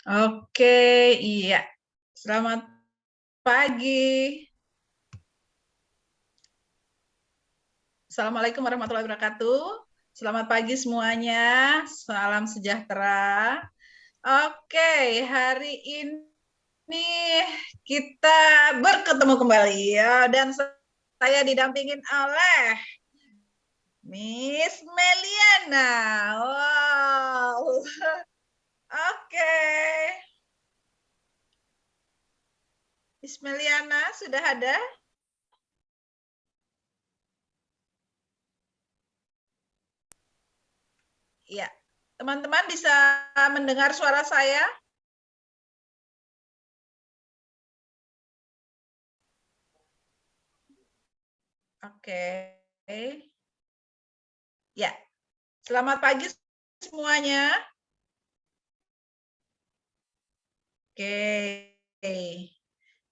Oke, iya. Selamat pagi. Assalamualaikum warahmatullahi wabarakatuh. Selamat pagi semuanya. Salam sejahtera. Oke, hari ini kita bertemu kembali ya, dan saya didampingin oleh Miss Meliana. Wow. Oke. Miss Meliana sudah ada? Iya. Teman-teman bisa mendengar suara saya? Oke. Ya. Selamat pagi semuanya. Oke.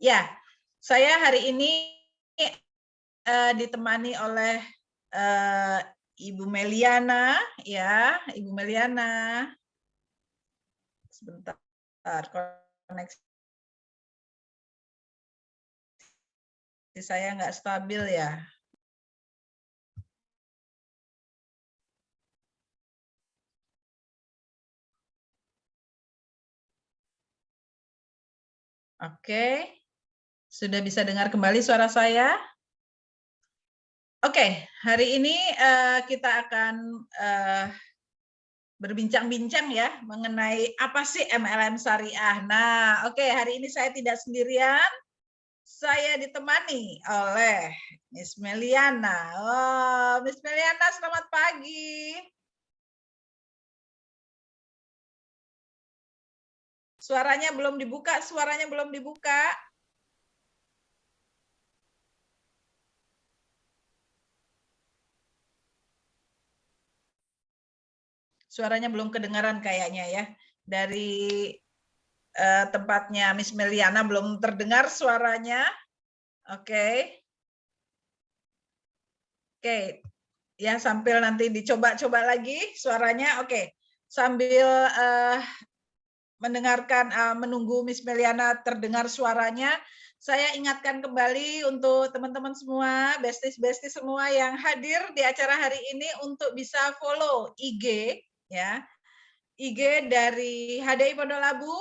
Ya, saya hari ini ditemani oleh Ibu Meliana, ya, Ibu Meliana. Sebentar, koneksi saya nggak stabil ya. Oke, sudah bisa dengar kembali suara saya? Oke, hari ini kita akan berbincang-bincang ya mengenai apa sih MLM Syariah. Nah, oke, hari ini saya tidak sendirian. Saya ditemani oleh Miss Meliana. Oh, Miss Meliana, selamat pagi. Suaranya belum dibuka, suaranya belum dibuka. Suaranya belum kedengaran kayaknya ya. Dari tempatnya Miss Meliana belum terdengar suaranya. Oke. Oke. Ya, sambil nanti dicoba-coba lagi suaranya. Oke. Sambil menunggu Miss Meliana terdengar suaranya, saya ingatkan kembali untuk teman-teman semua, besties-besties semua yang hadir di acara hari ini untuk bisa follow IG ya. IG dari HDI Pondok Labu,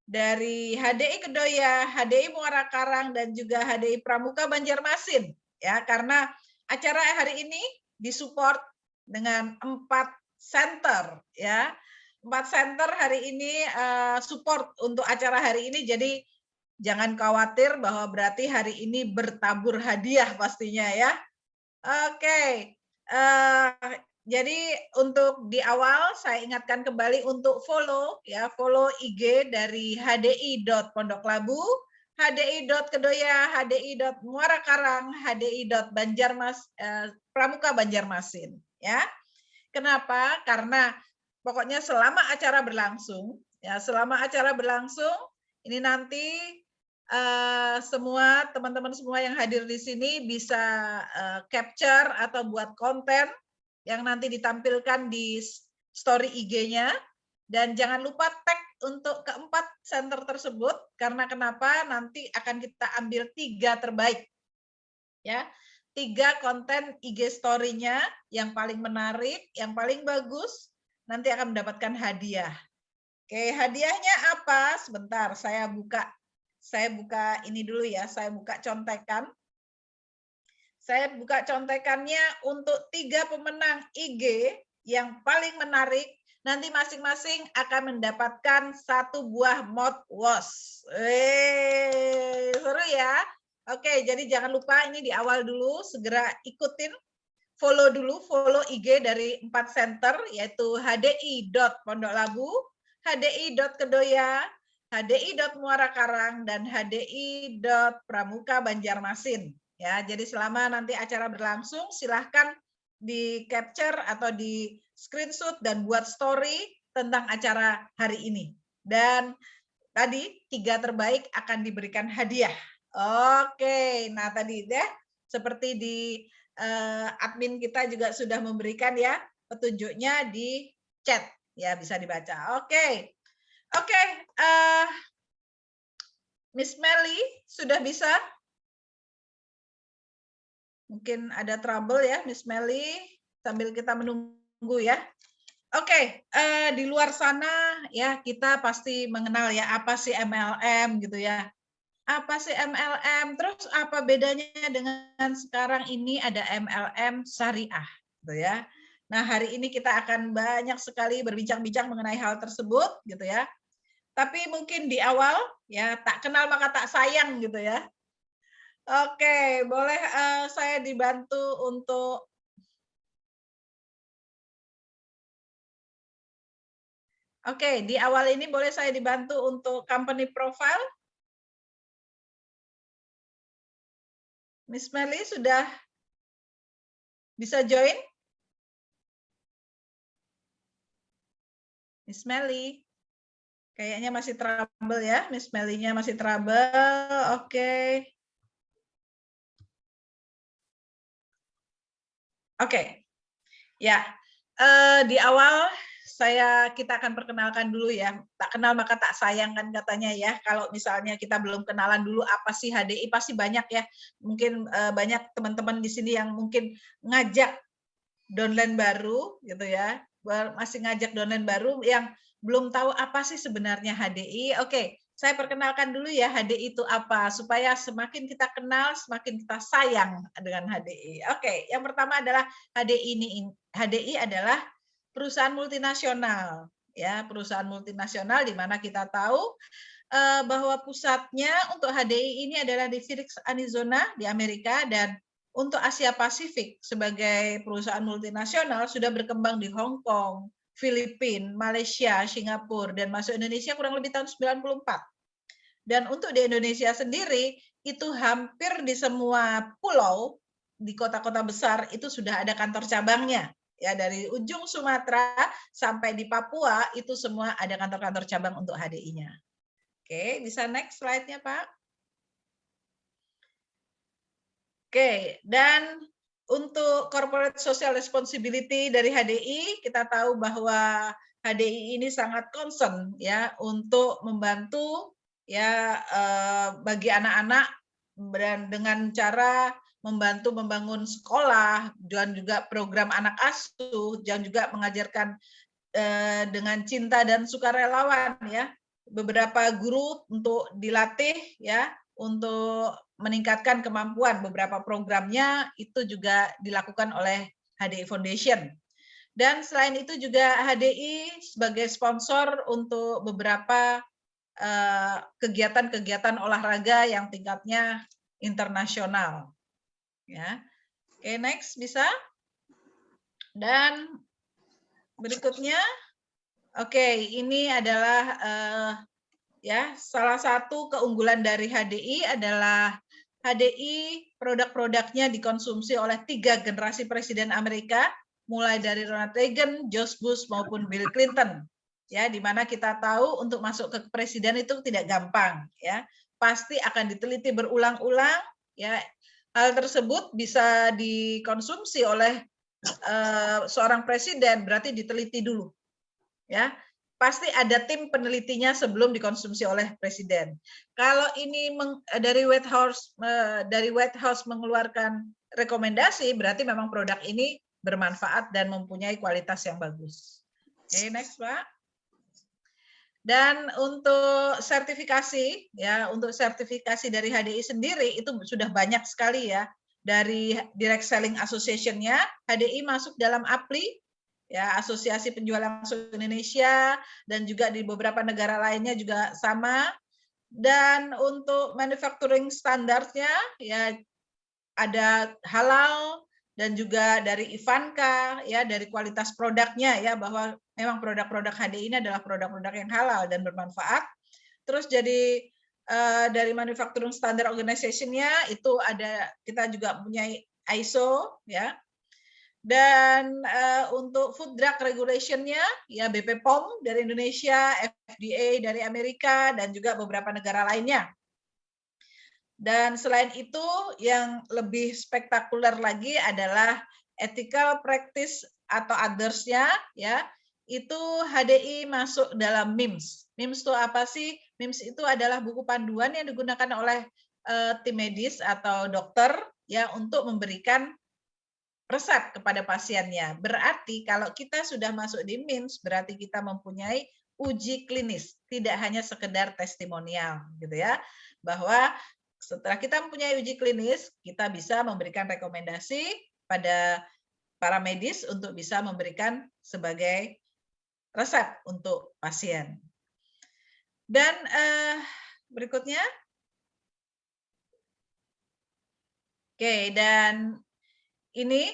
dari HDI Kedoya, HDI Muara Karang, dan juga HDI Pramuka Banjarmasin ya, karena acara hari ini disupport dengan 4 center ya. 4 center hari ini support untuk acara hari ini, jadi jangan khawatir bahwa berarti hari ini bertabur hadiah pastinya ya. Oke. Jadi untuk di awal saya ingatkan kembali untuk follow ya, follow IG dari hdi.pondoklabu, hdi.kedoya, hdi.muara karang, hdi.banjarmas Pramuka Banjarmasin ya. Kenapa? Karena pokoknya selama acara berlangsung ya, selama acara berlangsung ini nanti semua teman-teman semua yang hadir di sini bisa capture atau buat konten yang nanti ditampilkan di story IG-nya, dan jangan lupa tag untuk keempat center tersebut, karena kenapa? Nanti akan kita ambil 3 terbaik ya, 3 konten IG story-nya yang paling menarik, yang paling bagus, nanti akan mendapatkan hadiah. Oke, hadiahnya apa? Sebentar, saya buka ini dulu ya, saya buka contekan. Saya buka contekannya untuk 3 pemenang IG yang paling menarik. Nanti masing-masing akan mendapatkan 1 buah mouthwash. Seru ya. Oke, jadi jangan lupa ini di awal dulu, segera ikutin, follow dulu, follow IG dari 4 center, yaitu hdi.pondoklabu, hdi.kedoya, hdi.muara karang, dan hdi.pramuka Banjarmasin. Ya, jadi selama nanti acara berlangsung, silahkan di capture atau di screenshot dan buat story tentang acara hari ini. Dan tadi 3 terbaik akan diberikan hadiah. Oke, nah tadi deh seperti di admin kita juga sudah memberikan ya petunjuknya di chat ya, bisa dibaca. Oke. Oke, Miss Melly sudah bisa? Mungkin ada trouble ya, Miss Melly, sambil kita menunggu ya. Oke, di luar sana ya kita pasti mengenal ya apa sih MLM gitu ya. Apa sih MLM? Terus apa bedanya dengan sekarang ini ada MLM syariah gitu ya. Nah, hari ini kita akan banyak sekali berbincang-bincang mengenai hal tersebut gitu ya. Tapi mungkin di awal ya tak kenal maka tak sayang gitu ya. Oke, boleh saya dibantu untuk Oke, di awal ini boleh saya dibantu untuk company profile? Miss Melly sudah bisa join? Miss Melly, kayaknya masih trouble ya. Miss Melly-nya masih trouble. Oke. Oke. Ya. Di awal kita akan perkenalkan dulu ya. Tak kenal maka tak sayang kan katanya ya. Kalau misalnya kita belum kenalan dulu apa sih HDI, pasti banyak ya. Mungkin banyak teman-teman di sini yang mungkin ngajak downline baru gitu ya. Masih ngajak downline baru yang belum tahu apa sih sebenarnya HDI. Oke, saya perkenalkan dulu ya HDI itu apa supaya semakin kita kenal semakin kita sayang dengan HDI. Oke, yang pertama adalah HDI adalah perusahaan multinasional ya, perusahaan multinasional di mana kita tahu bahwa pusatnya untuk HDI ini adalah di Phoenix, Arizona di Amerika, dan untuk Asia Pasifik sebagai perusahaan multinasional sudah berkembang di Hong Kong, Filipina, Malaysia, Singapura, dan masuk Indonesia kurang lebih tahun 94. Dan untuk di Indonesia sendiri, itu hampir di semua pulau, di kota-kota besar, itu sudah ada kantor cabangnya. Ya, dari ujung Sumatera sampai di Papua, itu semua ada kantor-kantor cabang untuk HDI-nya. Oke, bisa next slide-nya, Pak. Oke, dan untuk corporate social responsibility dari HDI, kita tahu bahwa HDI ini sangat concern ya untuk membantu ya bagi anak-anak dan dengan cara membantu membangun sekolah dan juga program anak asuh dan juga mengajarkan dengan cinta dan sukarelawan ya. Beberapa guru untuk dilatih ya untuk meningkatkan kemampuan. Beberapa programnya itu juga dilakukan oleh HDI Foundation. Dan selain itu juga HDI sebagai sponsor untuk beberapa kegiatan-kegiatan olahraga yang tingkatnya internasional. Ya. Oke, next bisa. Dan berikutnya, oke, ini adalah ya salah satu keunggulan dari HDI adalah HDI produk-produknya dikonsumsi oleh 3 generasi presiden Amerika, mulai dari Ronald Reagan, George Bush maupun Bill Clinton. Ya, di mana kita tahu untuk masuk ke presiden itu tidak gampang, ya. Pasti akan diteliti berulang-ulang, ya. Hal tersebut bisa dikonsumsi oleh seorang presiden, berarti diteliti dulu, ya. Pasti ada tim penelitinya sebelum dikonsumsi oleh presiden. Kalau ini dari White House mengeluarkan rekomendasi, berarti memang produk ini bermanfaat dan mempunyai kualitas yang bagus. Oke, next, Pak. Dan untuk sertifikasi ya, untuk sertifikasi dari HDI sendiri itu sudah banyak sekali ya. Dari Direct Selling Association-nya, HDI masuk dalam APLI ya, Asosiasi Penjual Langsung Indonesia, dan juga di beberapa negara lainnya juga sama. Dan untuk manufacturing standarnya ya ada halal dan juga dari Ivanka ya, dari kualitas produknya ya, bahwa memang produk-produk HDI ini adalah produk-produk yang halal dan bermanfaat. Terus jadi dari Manufacturing Standard Organization-nya itu ada, kita juga punya ISO ya. Dan untuk food drug regulation-nya ya BP POM dari Indonesia, FDA dari Amerika, dan juga beberapa negara lainnya. Dan selain itu yang lebih spektakuler lagi adalah ethical practice atau others-nya ya. Itu HDI masuk dalam MIMS. MIMS itu apa sih? MIMS itu adalah buku panduan yang digunakan oleh tim medis atau dokter ya untuk memberikan resep kepada pasiennya. Berarti kalau kita sudah masuk di MIMS, berarti kita mempunyai uji klinis, tidak hanya sekedar testimonial, gitu ya. Bahwa setelah kita mempunyai uji klinis, kita bisa memberikan rekomendasi pada para medis untuk bisa memberikan sebagai resep untuk pasien. Dan berikutnya, oke, dan ini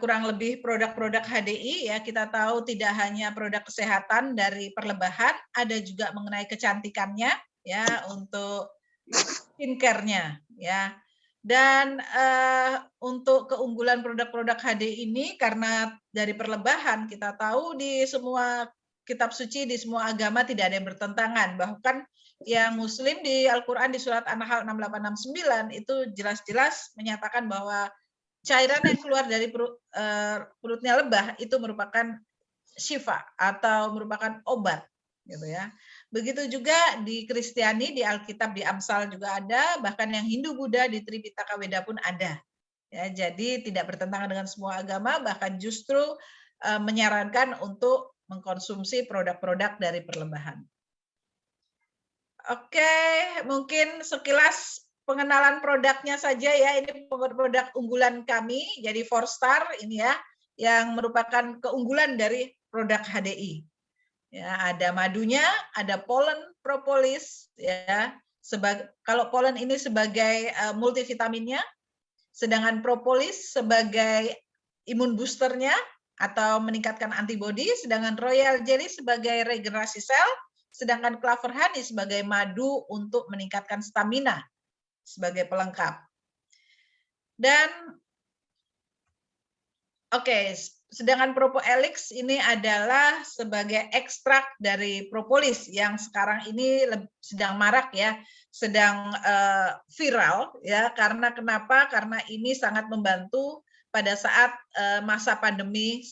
kurang lebih produk-produk HDI ya. Kita tahu tidak hanya produk kesehatan dari perlebahan, ada juga mengenai kecantikannya ya, untuk skincare-nya ya. Dan untuk keunggulan produk-produk HDI ini karena dari perlebahan kita tahu di semua kitab suci di semua agama tidak ada yang bertentangan. Bahkan yang Muslim di Al-Quran di surat An-Nahl 6869 itu jelas-jelas menyatakan bahwa cairan yang keluar dari perutnya lebah itu merupakan syifa atau merupakan obat, gitu ya. Begitu juga di Kristiani, di Alkitab, di Amsal juga ada, bahkan yang Hindu Buddha di Tripitaka Weda pun ada. Ya, jadi tidak bertentangan dengan semua agama, bahkan justru menyarankan untuk mengkonsumsi produk-produk dari perlebahan. Oke, mungkin sekilas pengenalan produknya saja ya. Ini produk unggulan kami, jadi 4-star ini ya, yang merupakan keunggulan dari produk HDI. Ya, ada madunya, ada polen propolis ya. Kalau polen ini sebagai multivitaminnya, sedangkan propolis sebagai imun boosternya atau meningkatkan antibodi, sedangkan royal jelly sebagai regenerasi sel, sedangkan clover honey sebagai madu untuk meningkatkan stamina sebagai pelengkap. Dan oke, sedangkan Propoelix ini adalah sebagai ekstrak dari propolis yang sekarang ini sedang marak ya, sedang viral ya. Karena kenapa? Karena ini sangat membantu pada saat masa pandemi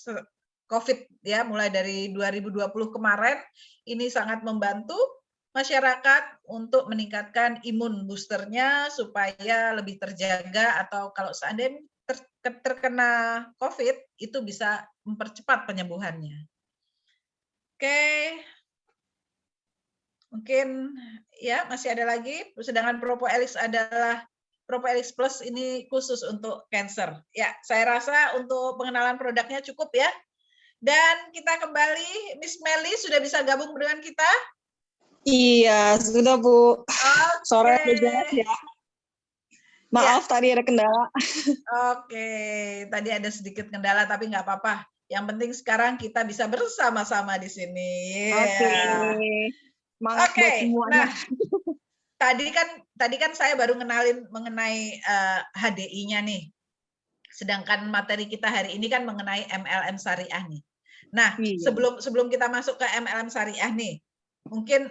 COVID ya, mulai dari 2020 kemarin ini sangat membantu masyarakat untuk meningkatkan imun boosternya supaya lebih terjaga atau kalau seandainya terkena COVID itu bisa mempercepat penyembuhannya. Oke, mungkin ya masih ada lagi. Sedangkan Propoelix adalah Propoelix Plus ini khusus untuk cancer. Ya, saya rasa untuk pengenalan produknya cukup ya. Dan kita kembali, Miss Melly sudah bisa gabung dengan kita? Iya, sudah Bu. Okay. Sore jelas ya. Maaf tadi ada kendala. Oke, tadi ada sedikit kendala tapi nggak apa-apa. Yang penting sekarang kita bisa bersama-sama di sini. Oke. Semangat buat semuanya. Nah, tadi kan saya baru ngenalin mengenai HDI-nya nih. Sedangkan materi kita hari ini kan mengenai MLM Syariah nih. Nah, sebelum kita masuk ke MLM Syariah nih, mungkin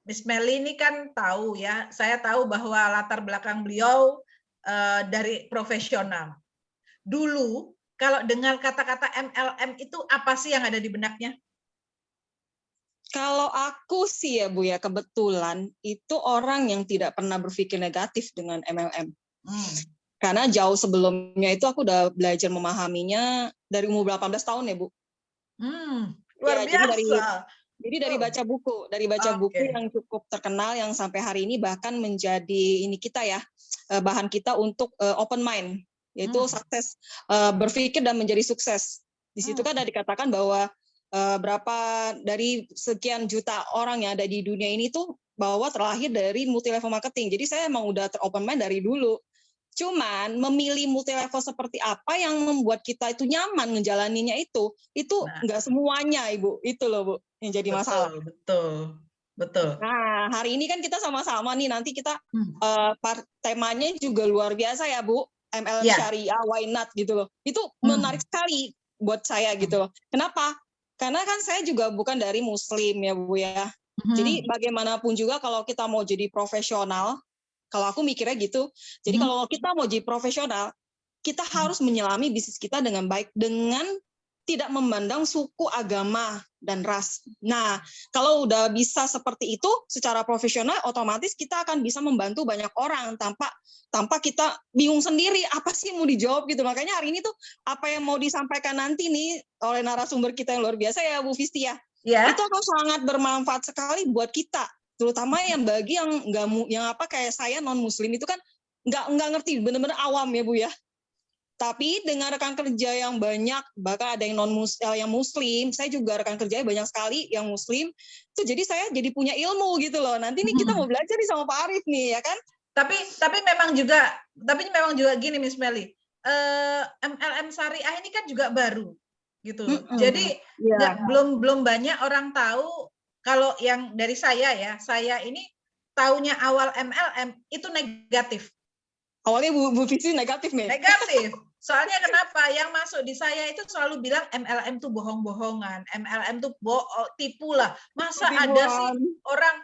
Miss Melly ini kan tahu ya, saya tahu bahwa latar belakang beliau dari profesional. Dulu kalau dengar kata-kata MLM itu apa sih yang ada di benaknya? Kalau aku sih ya Bu ya, kebetulan itu orang yang tidak pernah berpikir negatif dengan MLM. Karena jauh sebelumnya itu aku udah belajar memahaminya dari umur 18 tahun ya Bu. Luar biasa. Jadi dari baca buku yang cukup terkenal yang sampai hari ini bahkan menjadi ini kita ya, bahan kita untuk open mind, yaitu sukses, berpikir dan menjadi sukses. Di situ kan ada dikatakan bahwa berapa dari sekian juta orang yang ada di dunia ini tuh bahwa terlahir dari multi level marketing. Jadi saya emang udah open mind dari dulu. Cuman memilih multi level seperti apa yang membuat kita itu nyaman menjalaninya itu nggak semuanya Ibu, itu loh Bu yang jadi masalah. Betul. Nah hari ini kan kita sama-sama nih nanti kita temanya juga luar biasa ya Bu, MLM Syariah, why not gitu loh. Itu menarik sekali buat saya gitu loh. Kenapa? Karena kan saya juga bukan dari Muslim ya Bu ya. Jadi bagaimanapun juga kalau kita mau jadi profesional, kalau aku mikirnya gitu. Jadi kalau kita mau jadi profesional, kita harus menyelami bisnis kita dengan baik, dengan tidak memandang suku, agama, dan ras. Nah, kalau udah bisa seperti itu secara profesional, otomatis kita akan bisa membantu banyak orang tanpa kita bingung sendiri apa sih yang mau dijawab gitu. Makanya hari ini tuh apa yang mau disampaikan nanti nih oleh narasumber kita yang luar biasa ya Bu Fisti ya. Ya. Itu akan sangat bermanfaat sekali buat kita, terutama yang bagi yang kayak saya non muslim itu kan nggak ngerti, benar-benar awam ya Bu ya. Tapi dengan rekan kerja yang banyak, bahkan ada yang yang muslim, saya juga rekan kerjanya banyak sekali yang muslim, itu jadi saya jadi punya ilmu gitu loh. Nanti nih kita mau belajar nih sama Pak Arief nih ya kan. Tapi memang juga gini Miss Meli, MLM Syariah ini kan juga baru gitu loh. Jadi belum banyak orang tahu. Kalau yang dari saya ya, saya ini taunya awal MLM itu negatif. Awalnya Bu Fisti negatif nih. Negatif. Soalnya kenapa? Yang masuk di saya itu selalu bilang MLM tuh bohong-bohongan, MLM tuh tipu lah. Masa ada sih orang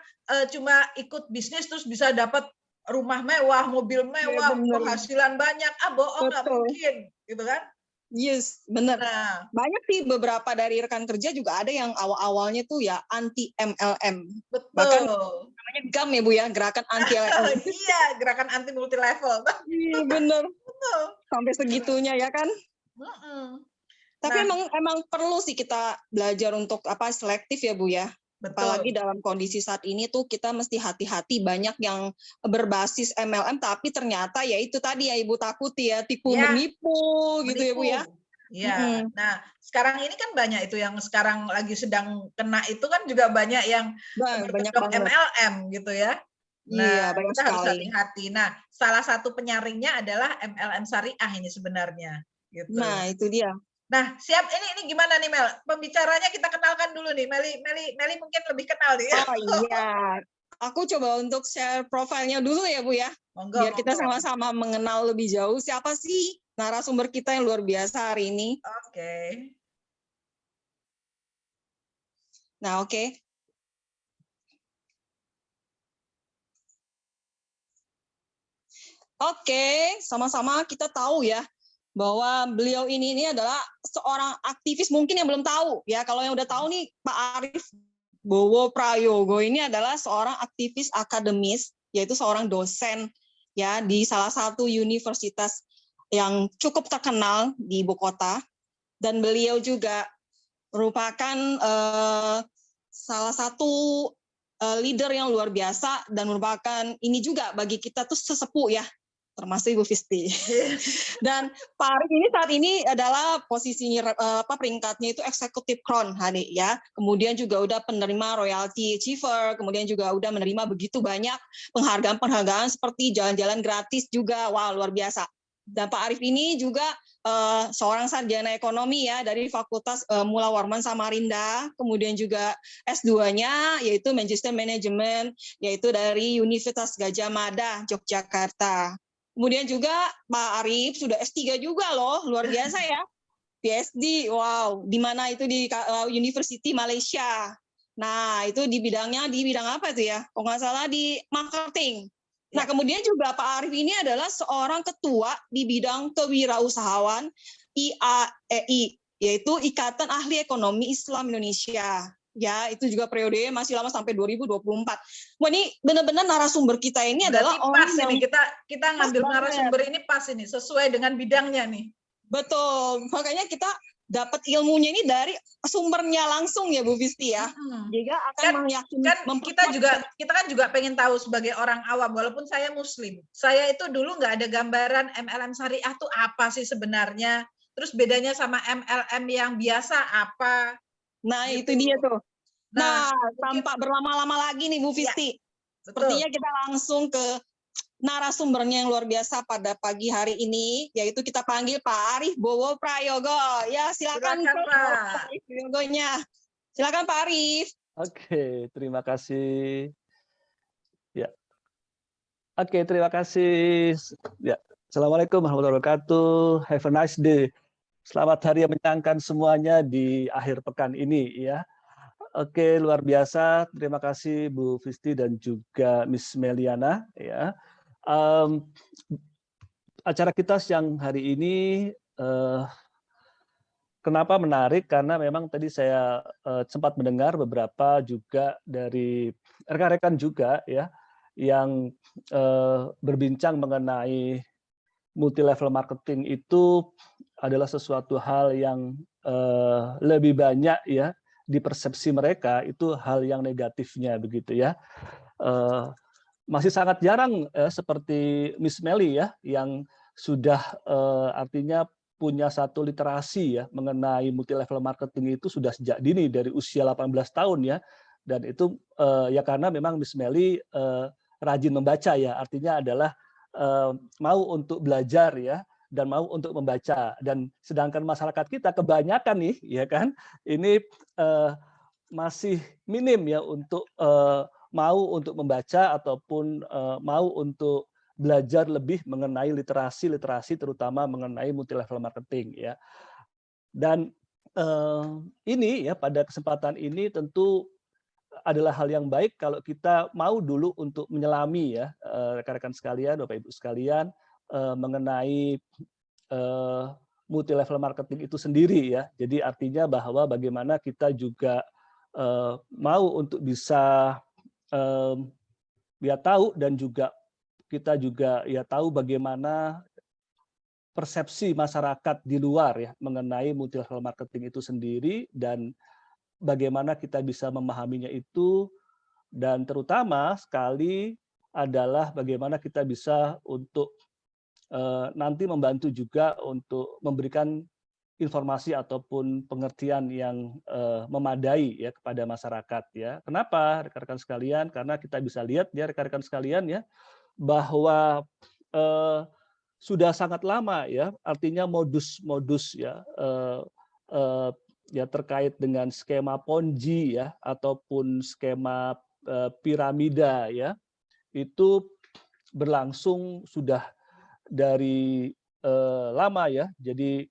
cuma ikut bisnis terus bisa dapat rumah mewah, mobil mewah, penghasilan banyak? Bohong, nggak mungkin, gitu kan? Yes, benar. Nah, banyak sih beberapa dari rekan kerja juga ada yang awal-awalnya tuh ya anti MLM. Betul. Bahkan namanya GAM ya Bu ya, gerakan anti MLM. Iya, gerakan anti multi level. Iya benar. Betul. Sampai segitunya ya kan. Tapi emang perlu sih kita belajar untuk selektif ya Bu ya. Betul. Apalagi dalam kondisi saat ini tuh kita mesti hati-hati, banyak yang berbasis MLM tapi ternyata ya itu tadi ya Ibu takuti ya, tipu menipu gitu ya Bu ya. Iya. Nah, sekarang ini kan banyak itu yang sekarang lagi sedang kena itu kan juga banyak yang berkedok MLM gitu ya. Nah, kita harus hati-hati. Nah, salah satu penyaringnya adalah MLM Syariah ini sebenarnya. Gitu. Nah, itu dia. Nah, siap. Ini gimana nih Mel? Pembicaranya kita kenalkan dulu nih. Meli mungkin lebih kenal nih. Oh iya. Aku coba untuk share profilnya dulu ya Bu ya. Biar kita sama-sama mengenal lebih jauh siapa sih narasumber kita yang luar biasa hari ini. Oke. Nah, oke. Oke, sama-sama kita tahu ya bahwa beliau ini adalah seorang aktivis, mungkin yang belum tahu ya. Kalau yang udah tahu nih Pak Arief Bowo Prayogo ini adalah seorang aktivis akademis, yaitu seorang dosen ya di salah satu universitas yang cukup terkenal di ibu kota, dan beliau juga merupakan salah satu leader yang luar biasa dan merupakan ini juga bagi kita tuh sesepuh ya, termasuk Ibu Fisti. Dan Pak Arief ini saat ini adalah posisinya peringkatnya itu Executive Crown hari ya. Kemudian juga udah penerima Royalty Achiever, kemudian juga udah menerima begitu banyak penghargaan-penghargaan seperti jalan-jalan gratis juga. Wah, luar biasa. Dan Pak Arief ini juga seorang sarjana ekonomi ya dari Fakultas Mula Warman Samarinda, kemudian juga S2-nya yaitu Magister Management yaitu dari Universitas Gadjah Mada Yogyakarta. Kemudian juga Pak Arief sudah S3 juga loh, luar biasa ya. PhD, wow, di mana itu di University Malaysia. Nah, itu di bidang apa itu ya? Kalau nggak salah di marketing. Nah, kemudian juga Pak Arief ini adalah seorang ketua di bidang kewirausahaan IAEI, yaitu Ikatan Ahli Ekonomi Islam Indonesia. Ya, itu juga periode masih lama sampai 2024. Wah, ini benar-benar narasumber kita ini adalah orang yang ini kita ngambil narasumber ini pas ini sesuai dengan bidangnya nih. Betul. Makanya kita dapat ilmunya ini dari sumbernya langsung ya Bu Fisti ya. Juga akan meyakinkan kita kan juga pengen tahu sebagai orang awam, walaupun saya muslim. Saya itu dulu nggak ada gambaran MLM Syariah tuh apa sih sebenarnya. Terus bedanya sama MLM yang biasa apa? Nah, gitu. Itu dia tuh. Nah, tanpa berlama-lama lagi nih Bu Fisti. Ya, sepertinya kita langsung ke narasumbernya yang luar biasa pada pagi hari ini, yaitu kita panggil Pak Arief Bowo Prayogo. Ya, silakan Pak Prayogonya. Silakan Pak Arief. Oke, terima kasih. Ya. Oke, terima kasih. Ya. Assalamualaikum warahmatullahi wabarakatuh. Have a nice day. Selamat hari yang menyenangkan semuanya di akhir pekan ini ya. Oke, luar biasa. Terima kasih Bu Fisti dan juga Miss Meliana ya. Acara kita siang hari ini kenapa menarik? Karena memang tadi saya sempat mendengar beberapa juga dari rekan-rekan juga ya yang berbincang mengenai multi level marketing itu adalah sesuatu hal yang lebih banyak ya di persepsi mereka itu hal yang negatifnya begitu ya. Masih sangat jarang seperti Miss Melly ya yang sudah artinya punya satu literasi ya mengenai multi level marketing itu sudah sejak dini dari usia 18 tahun ya. Dan itu ya karena memang Miss Melly rajin membaca ya, artinya adalah mau untuk belajar ya dan mau untuk membaca. Dan sedangkan masyarakat kita kebanyakan nih ya kan ini masih minim ya untuk mau untuk membaca ataupun mau untuk belajar lebih mengenai literasi terutama mengenai multi level marketing ya. Dan ini ya pada kesempatan ini tentu adalah hal yang baik kalau kita mau dulu untuk menyelami ya rekan-rekan sekalian, Bapak Ibu sekalian mengenai multi level marketing itu sendiri ya. Jadi artinya bahwa bagaimana kita juga mau untuk bisa ya tahu dan juga kita juga ya tahu bagaimana persepsi masyarakat di luar ya mengenai multi level marketing itu sendiri dan bagaimana kita bisa memahaminya itu dan terutama sekali adalah bagaimana kita bisa untuk nanti membantu juga untuk memberikan informasi ataupun pengertian yang memadai ya kepada masyarakat ya. Kenapa rekan-rekan sekalian? Karena kita bisa lihat ya rekan-rekan sekalian ya bahwa sudah sangat lama ya, artinya modus-modus ya ya terkait dengan skema Ponzi ya ataupun skema piramida ya itu berlangsung sudah dari lama ya. Jadi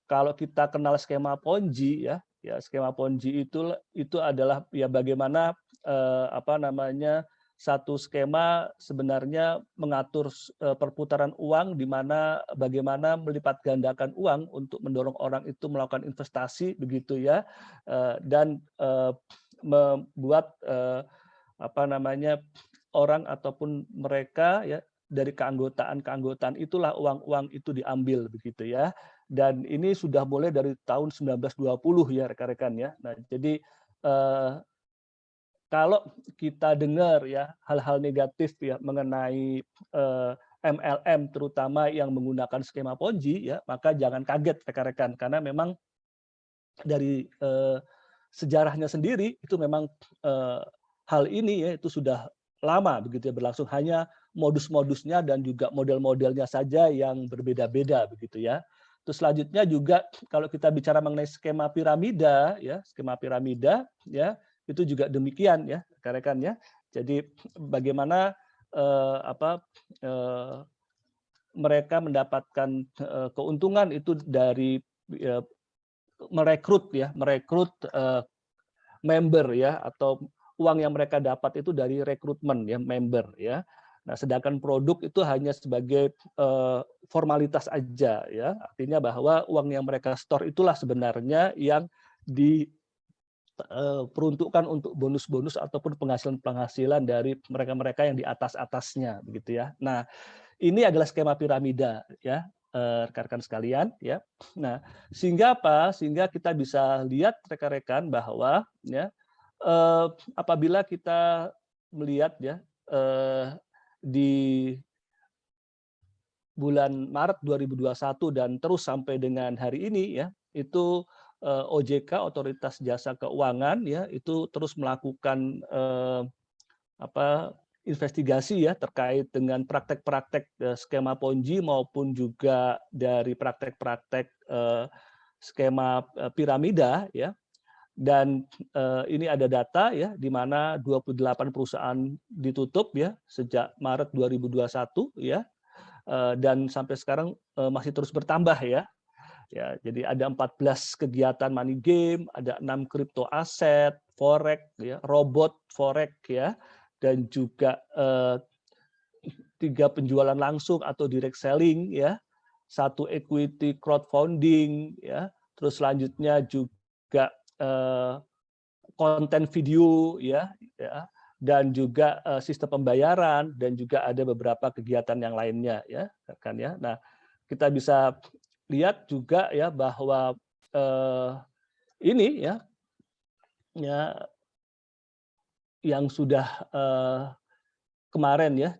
kalau kita kenal skema Ponzi ya, ya skema Ponzi itu adalah ya bagaimana apa namanya satu skema sebenarnya mengatur perputaran uang di mana bagaimana melipat gandakan uang untuk mendorong orang itu melakukan investasi begitu ya dan membuat apa namanya orang ataupun mereka ya dari keanggotaan itulah uang-uang itu diambil begitu ya. Dan ini sudah mulai dari tahun 1920 ya rekan-rekan ya. Nah, jadi kalau kita dengar ya hal-hal negatif ya mengenai MLM terutama yang menggunakan skema Ponzi ya, maka jangan kaget rekan-rekan karena memang dari sejarahnya sendiri itu memang hal ini ya itu sudah lama begitu ya berlangsung, hanya modus-modusnya dan juga model-modelnya saja yang berbeda-beda begitu ya. Terus selanjutnya juga kalau kita bicara mengenai skema piramida ya itu juga demikian ya rekan-rekan ya. Jadi bagaimana mereka mendapatkan keuntungan itu dari merekrut member ya atau uang yang mereka dapat itu dari rekrutmen ya member ya. Nah, sedangkan produk itu hanya sebagai formalitas aja ya. Artinya bahwa uang yang mereka store itulah sebenarnya yang diperuntukkan untuk bonus-bonus ataupun penghasilan-penghasilan dari mereka-mereka yang di atas-atasnya begitu ya. Nah, ini adalah skema piramida ya. Rekan-rekan sekalian ya. Nah, sehingga apa? Sehingga kita bisa lihat rekan-rekan bahwa ya apabila kita melihat ya di bulan Maret 2021 dan terus sampai dengan hari ini ya, itu OJK Otoritas Jasa Keuangan ya itu terus melakukan investigasi ya terkait dengan praktek-praktek skema Ponzi maupun juga dari praktek-praktek skema piramida ya. Dan ini ada data ya di mana 28 perusahaan ditutup ya sejak Maret 2021 ya. Dan sampai sekarang masih terus bertambah ya. Ya, jadi ada 14 kegiatan money game, ada 6 kripto aset, forex ya, robot forex ya, dan juga 3 penjualan langsung atau direct selling ya, 1 equity crowdfunding ya, terus selanjutnya juga konten video ya, dan juga sistem pembayaran, dan juga ada beberapa kegiatan yang lainnya ya kan ya. Nah, kita bisa lihat juga ya bahwa ini ya yang sudah kemarin ya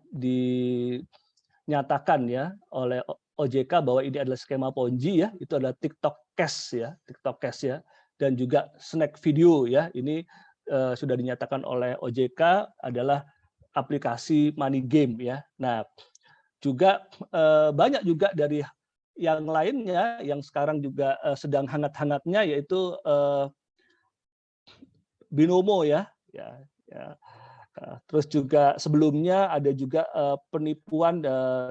dinyatakan ya oleh OJK bahwa ini adalah skema Ponzi ya, itu adalah TikTok Cash ya, dan juga snack video ya, ini sudah dinyatakan oleh OJK adalah aplikasi money game ya. Nah, juga banyak juga dari yang lainnya yang sekarang juga sedang hangat-hangatnya, yaitu Binomo ya. Terus juga sebelumnya ada juga penipuan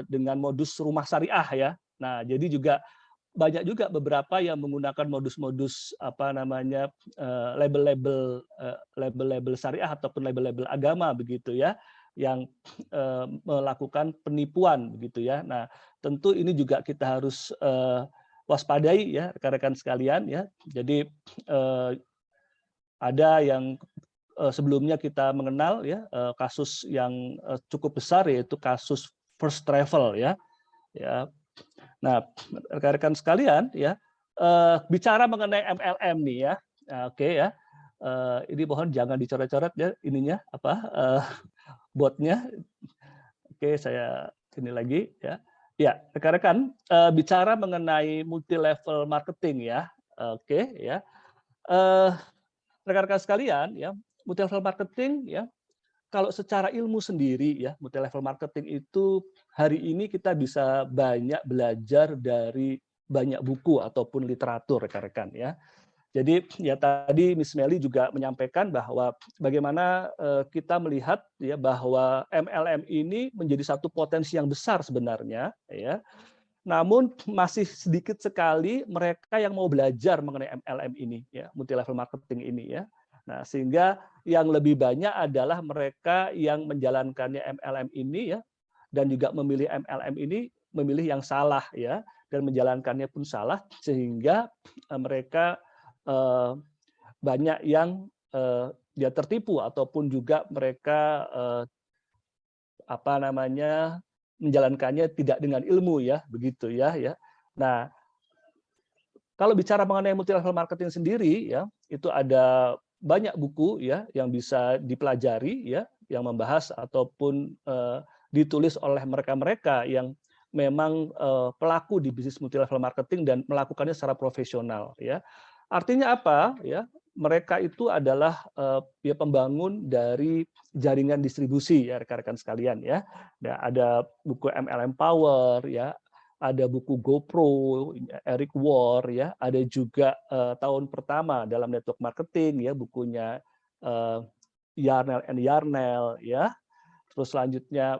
dengan modus rumah syariah ya. Nah, jadi juga banyak juga beberapa yang menggunakan modus-modus label-label syariah ataupun label-label agama begitu ya, yang melakukan penipuan begitu ya. Nah, tentu ini juga kita harus waspadai ya rekan-rekan sekalian ya. Jadi ada yang sebelumnya kita mengenal ya kasus yang cukup besar, yaitu kasus First Travel ya. Nah, rekan-rekan sekalian ya, bicara mengenai MLM nih ya. Oke ya. Ini mohon jangan dicoret-coret ya ininya botnya. Oke, saya ini lagi ya. Ya, rekan-rekan, bicara mengenai multi level marketing ya. Oke ya. Rekan-rekan sekalian ya, multi level marketing ya, kalau secara ilmu sendiri ya, multi level marketing itu hari ini kita bisa banyak belajar dari banyak buku ataupun literatur rekan-rekan ya. Jadi ya tadi Miss Melly juga menyampaikan bahwa bagaimana kita melihat ya bahwa MLM ini menjadi satu potensi yang besar sebenarnya ya. Namun masih sedikit sekali mereka yang mau belajar mengenai MLM ini ya, multi level marketing ini ya. Nah, sehingga yang lebih banyak adalah mereka yang menjalankannya MLM ini ya, dan juga memilih MLM ini memilih yang salah ya, dan menjalankannya pun salah, sehingga mereka banyak yang dia tertipu ataupun juga mereka menjalankannya tidak dengan ilmu ya, begitu ya. Nah, kalau bicara mengenai multi level marketing sendiri ya, itu ada banyak buku ya yang bisa dipelajari ya, yang membahas ataupun ditulis oleh mereka-mereka yang memang pelaku di bisnis multi level marketing dan melakukannya secara profesional ya. Artinya apa ya? Mereka itu adalah ya pembangun dari jaringan distribusi ya rekan-rekan sekalian ya. Nah, ada buku MLM Power ya, ada buku GoPro, Eric War ya, ada juga tahun pertama dalam network marketing ya, bukunya Yarnell and Yarnell ya. Terus selanjutnya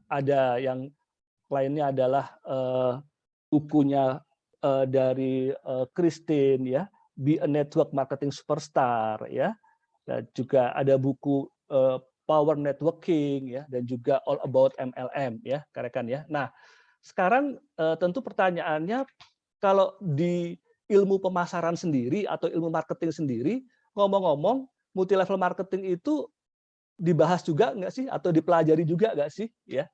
ada yang lainnya adalah bukunya dari Christine ya, Be a Network Marketing Superstar ya. Dan juga ada buku Power Networking ya, dan juga All About MLM ya, rekan-rekan ya. Nah, sekarang tentu pertanyaannya, kalau di ilmu pemasaran sendiri atau ilmu marketing sendiri, ngomong-ngomong multi level marketing itu dibahas juga nggak sih atau dipelajari juga nggak sih ya?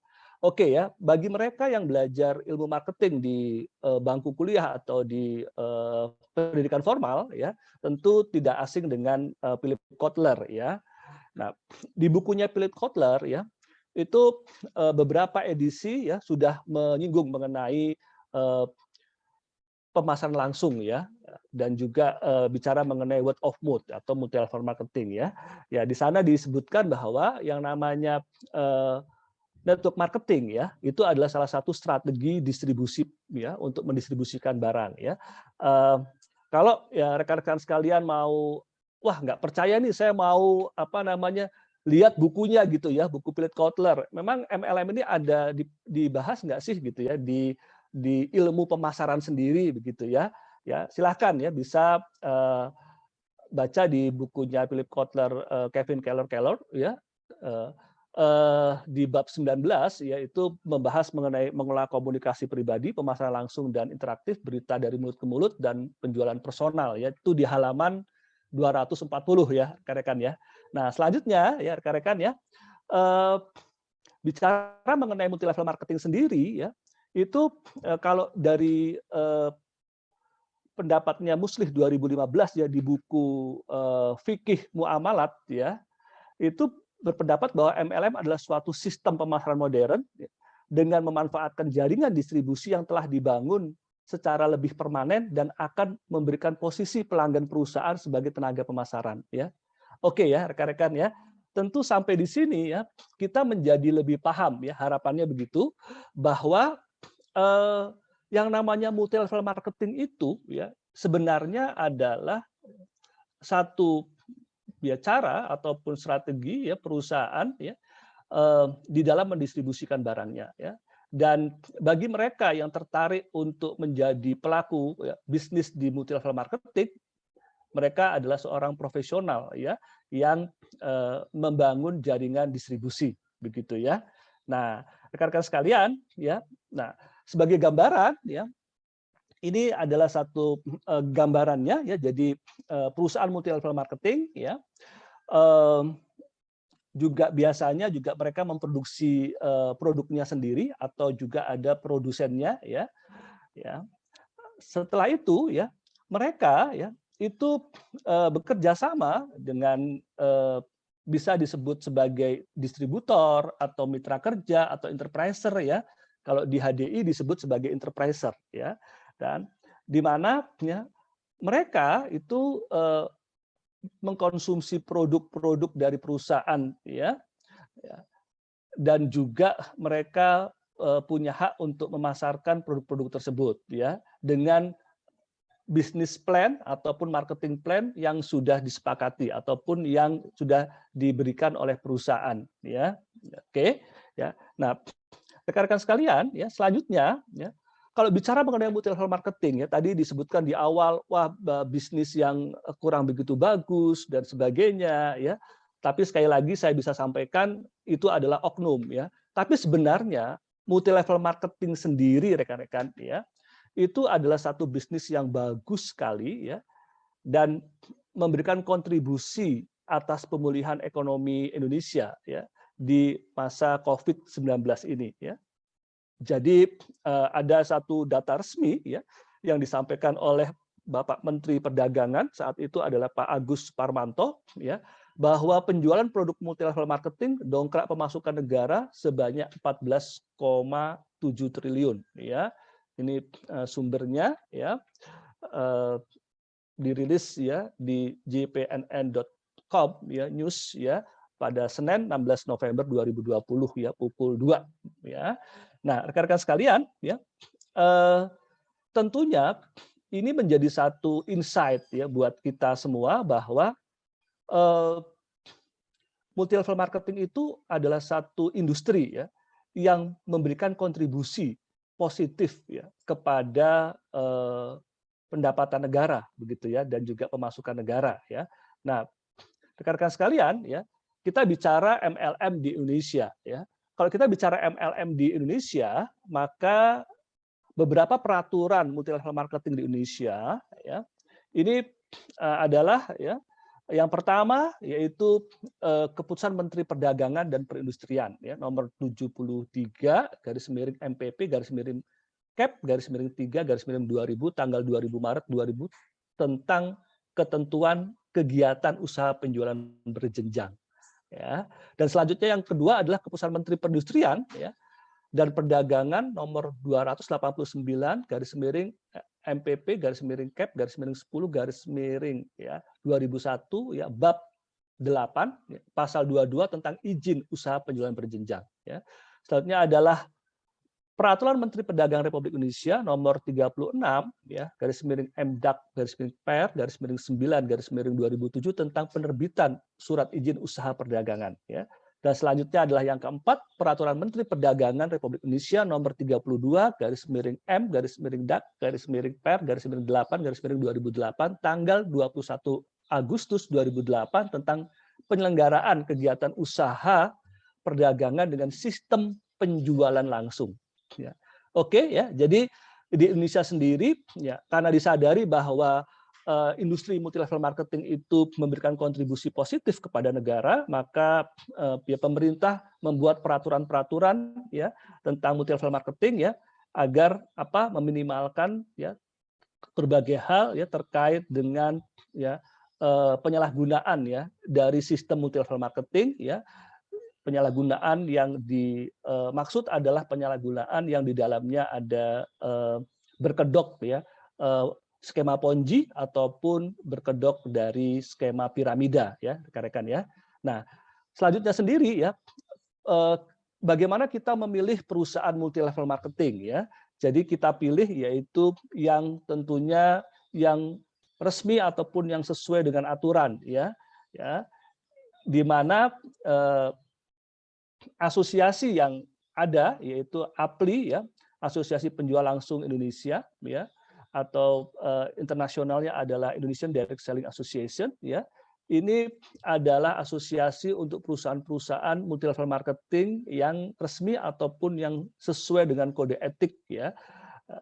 Oke ya, bagi mereka yang belajar ilmu marketing di bangku kuliah atau di pendidikan formal ya, tentu tidak asing dengan Philip Kotler ya. Nah, di bukunya Philip Kotler ya, itu beberapa edisi ya sudah menyinggung mengenai pemasaran langsung ya, dan juga bicara mengenai word of mouth atau multi level marketing ya. Ya, di sana disebutkan bahwa yang namanya network marketing ya, itu adalah salah satu strategi distribusi ya untuk mendistribusikan barang ya. Kalau ya rekan-rekan sekalian mau, wah nggak percaya nih, saya mau lihat bukunya gitu ya, buku Philip Kotler. Memang MLM ini ada dibahas nggak sih gitu ya di ilmu pemasaran sendiri begitu ya. Ya silahkan ya, bisa baca di bukunya Philip Kotler, Kevin Keller ya. di bab 19 yaitu membahas mengenai mengelola komunikasi pribadi, pemasaran langsung dan interaktif, berita dari mulut ke mulut dan penjualan personal, yaitu di halaman 240 ya rekan-rekan ya. Nah, selanjutnya ya rekan-rekan ya, bicara mengenai multi level marketing sendiri ya, itu kalau dari pendapatnya Muslih 2015 ya di buku Fikih Muamalat ya, itu berpendapat bahwa MLM adalah suatu sistem pemasaran modern dengan memanfaatkan jaringan distribusi yang telah dibangun secara lebih permanen dan akan memberikan posisi pelanggan perusahaan sebagai tenaga pemasaran ya. Oke ya rekan-rekan ya. Tentu sampai di sini ya kita menjadi lebih paham ya, harapannya begitu, bahwa yang namanya multi level marketing itu ya sebenarnya adalah satu cara ataupun strategi ya perusahaan ya di dalam mendistribusikan barangnya ya. Dan bagi mereka yang tertarik untuk menjadi pelaku ya, bisnis di multi level marketing, mereka adalah seorang profesional ya yang membangun jaringan distribusi begitu ya. Nah, rekan-rekan sekalian ya. Nah, sebagai gambaran ya, ini adalah satu gambarannya ya. Jadi perusahaan multi level marketing ya juga biasanya juga mereka memproduksi produknya sendiri atau juga ada produsennya ya. Ya. Setelah itu ya mereka ya itu bekerja sama dengan bisa disebut sebagai distributor atau mitra kerja atau enterpriser ya. Kalau di HDI disebut sebagai enterpriser ya. Dan di mana ya, mereka itu mengkonsumsi produk-produk dari perusahaan ya, dan juga mereka punya hak untuk memasarkan produk-produk tersebut ya dengan bisnis plan ataupun marketing plan yang sudah disepakati ataupun yang sudah diberikan oleh perusahaan ya. Oke ya. Nah, rekan-rekan sekalian ya, selanjutnya ya, kalau bicara mengenai multi level marketing ya, tadi disebutkan di awal wah bisnis yang kurang begitu bagus dan sebagainya ya. Tapi sekali lagi saya bisa sampaikan itu adalah oknum ya. Tapi sebenarnya multi level marketing sendiri rekan-rekan ya, itu adalah satu bisnis yang bagus sekali ya dan memberikan kontribusi atas pemulihan ekonomi Indonesia ya di masa COVID-19 ini ya. Jadi ada satu data resmi ya yang disampaikan oleh Bapak Menteri Perdagangan saat itu adalah Pak Agus Parmanto ya, bahwa penjualan produk multi level marketing dongkrak pemasukan negara sebanyak 14,7 triliun ya. Ini sumbernya ya, dirilis ya di jpnn.com ya, news ya pada Senin 16 November 2020 ya pukul 2 ya. Nah, rekan-rekan sekalian ya, tentunya ini menjadi satu insight ya buat kita semua bahwa multi level marketing itu adalah satu industri ya yang memberikan kontribusi positif ya kepada pendapatan negara begitu ya dan juga pemasukan negara ya. Nah, rekan-rekan sekalian ya, kita bicara MLM di Indonesia ya. Kalau kita bicara MLM di Indonesia, maka beberapa peraturan multi level marketing di Indonesia ya, ini adalah ya, yang pertama yaitu keputusan Menteri Perdagangan dan Perindustrian ya nomor 73/MPP/Cap/3/2000 tanggal 2000 Maret 2000 tentang ketentuan kegiatan usaha penjualan berjenjang ya. Dan selanjutnya yang kedua adalah keputusan Menteri Perindustrian ya dan Perdagangan nomor 280/MPP/Cap/10 ya 2001 ya bab 8 ya, pasal 22 tentang izin usaha penjualan berjenjang ya. Selanjutnya adalah Peraturan Menteri Perdagangan Republik Indonesia nomor 36 ya /MDAK/Per/9/2007 tentang penerbitan surat izin usaha perdagangan ya. Dan selanjutnya adalah yang keempat Peraturan Menteri Perdagangan Republik Indonesia nomor 32/M/DAK/Per/9/8/2008 tanggal 21 Agustus 2008 tentang penyelenggaraan kegiatan usaha perdagangan dengan sistem penjualan langsung. Ya. Oke ya, jadi di Indonesia sendiri ya karena disadari bahwa industri multilevel marketing itu memberikan kontribusi positif kepada negara, maka ya, pemerintah membuat peraturan-peraturan ya tentang multilevel marketing ya agar meminimalkan ya berbagai hal ya terkait dengan ya penyalahgunaan ya dari sistem multilevel marketing ya. Penyalahgunaan yang dimaksud adalah penyalahgunaan yang di dalamnya ada berkedok ya skema Ponzi ataupun berkedok dari skema piramida ya rekan-rekan ya. Nah, selanjutnya sendiri ya bagaimana kita memilih perusahaan multilevel marketing ya. Jadi kita pilih yaitu yang tentunya yang resmi ataupun yang sesuai dengan aturan ya. Ya. Di mana asosiasi yang ada yaitu APLI ya, Asosiasi Penjual Langsung Indonesia ya, atau internasionalnya adalah Indonesian Direct Selling Association ya. Ini adalah asosiasi untuk perusahaan-perusahaan multilevel marketing yang resmi ataupun yang sesuai dengan kode etik ya